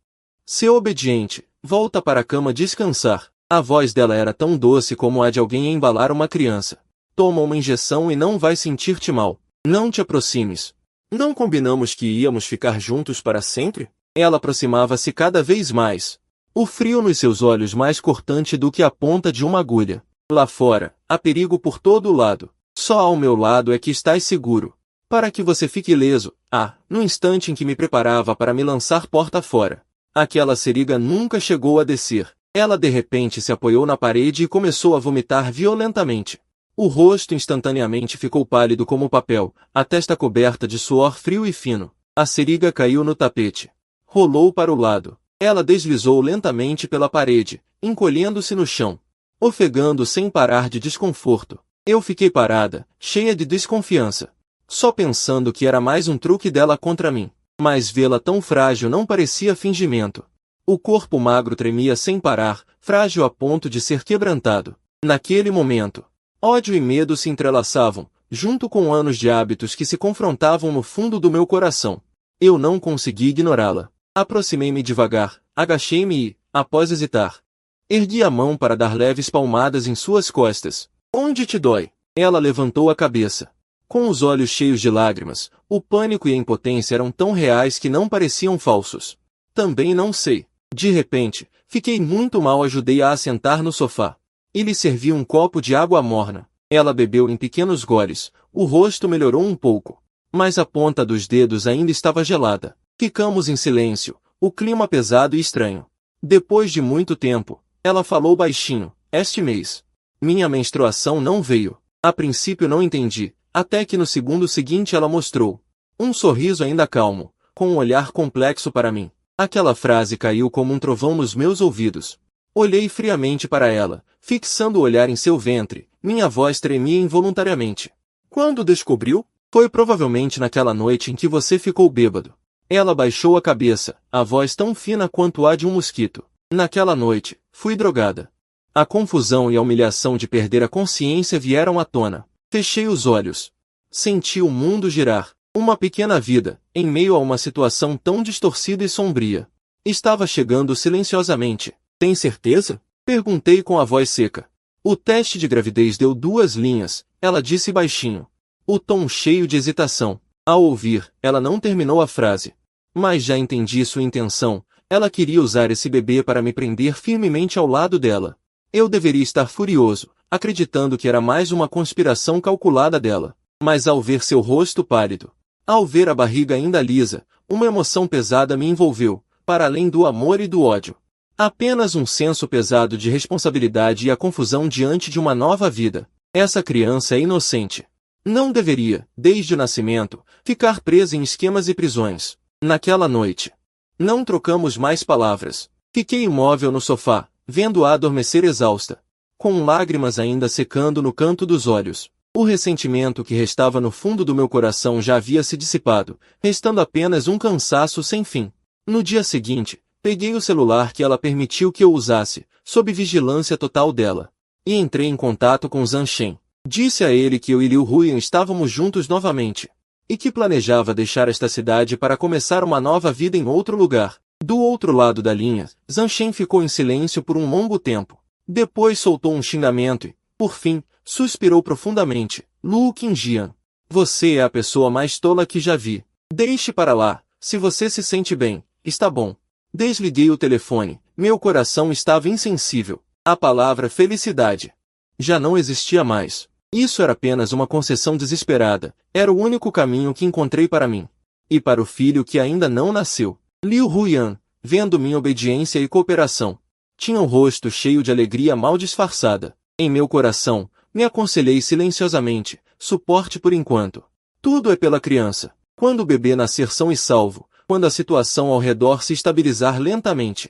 Seu obediente, volta para a cama descansar. A voz dela era tão doce como a de alguém a embalar uma criança. Toma uma injeção e não vai sentir-te mal. Não te aproximes. Não combinamos que íamos ficar juntos para sempre? Ela aproximava-se cada vez mais. O frio nos seus olhos mais cortante do que a ponta de uma agulha. Lá fora, há perigo por todo o lado. Só ao meu lado é que estás seguro. Para que você fique ileso. No instante em que me preparava para me lançar porta fora. Aquela seringa nunca chegou a descer. Ela de repente se apoiou na parede e começou a vomitar violentamente. O rosto instantaneamente ficou pálido como papel, a testa coberta de suor frio e fino. A seringa caiu no tapete. Rolou para o lado. Ela deslizou lentamente pela parede, encolhendo-se no chão, ofegando sem parar de desconforto. Eu fiquei parada, cheia de desconfiança, só pensando que era mais um truque dela contra mim. Mas vê-la tão frágil não parecia fingimento. O corpo magro tremia sem parar, frágil a ponto de ser quebrantado. Naquele momento, ódio e medo se entrelaçavam, junto com anos de hábitos que se confrontavam no fundo do meu coração. Eu não consegui ignorá-la. Aproximei-me devagar, agachei-me e, após hesitar, ergui a mão para dar leves palmadas em suas costas. Onde te dói? Ela levantou a cabeça. Com os olhos cheios de lágrimas, o pânico e a impotência eram tão reais que não pareciam falsos. Também não sei. De repente, fiquei muito mal. Ajudei-a a assentar no sofá. E lhe servi um copo de água morna. Ela bebeu em pequenos goles. O rosto melhorou um pouco, mas a ponta dos dedos ainda estava gelada. Ficamos em silêncio, o clima pesado e estranho. Depois de muito tempo, ela falou baixinho. Este mês, minha menstruação não veio. A princípio não entendi, até que no segundo seguinte ela mostrou um sorriso ainda calmo, com um olhar complexo para mim. Aquela frase caiu como um trovão nos meus ouvidos. Olhei friamente para ela, fixando o olhar em seu ventre. Minha voz tremia involuntariamente. Quando descobriu? Foi provavelmente naquela noite em que você ficou bêbado. Ela baixou a cabeça, a voz tão fina quanto a de um mosquito. Naquela noite, fui drogada. A confusão e a humilhação de perder a consciência vieram à tona. Fechei os olhos. Senti o mundo girar. Uma pequena vida, em meio a uma situação tão distorcida e sombria. Estava chegando silenciosamente. Tem certeza? Perguntei com a voz seca. O teste de gravidez deu 2 linhas, ela disse baixinho. O tom cheio de hesitação. Ao ouvir, ela não terminou a frase. Mas já entendi sua intenção. Ela queria usar esse bebê para me prender firmemente ao lado dela. Eu deveria estar furioso, acreditando que era mais uma conspiração calculada dela. Mas ao ver seu rosto pálido, ao ver a barriga ainda lisa, uma emoção pesada me envolveu, para além do amor e do ódio. Apenas um senso pesado de responsabilidade e a confusão diante de uma nova vida. Essa criança é inocente. Não deveria, desde o nascimento, ficar presa em esquemas e prisões. Naquela noite, não trocamos mais palavras. Fiquei imóvel no sofá, vendo-a adormecer exausta, com lágrimas ainda secando no canto dos olhos. O ressentimento que restava no fundo do meu coração já havia se dissipado, restando apenas um cansaço sem fim. No dia seguinte, peguei o celular que ela permitiu que eu usasse, sob vigilância total dela, e entrei em contato com Zhan Shen. Disse a ele que eu e Liu Huyan estávamos juntos novamente, e que planejava deixar esta cidade para começar uma nova vida em outro lugar. Do outro lado da linha, Zhan Shen ficou em silêncio por um longo tempo. Depois soltou um xingamento e, por fim, suspirou profundamente. Lu Qingjian, você é a pessoa mais tola que já vi. Deixe para lá, se você se sente bem, está bom. Desliguei o telefone, meu coração estava insensível. A palavra felicidade já não existia mais. Isso era apenas uma concessão desesperada, era o único caminho que encontrei para mim. E para o filho que ainda não nasceu. Liu Huyan, vendo minha obediência e cooperação, tinha um rosto cheio de alegria mal disfarçada. Em meu coração, me aconselhei silenciosamente, suporte por enquanto. Tudo é pela criança. Quando o bebê nascer são e salvo, quando a situação ao redor se estabilizar lentamente,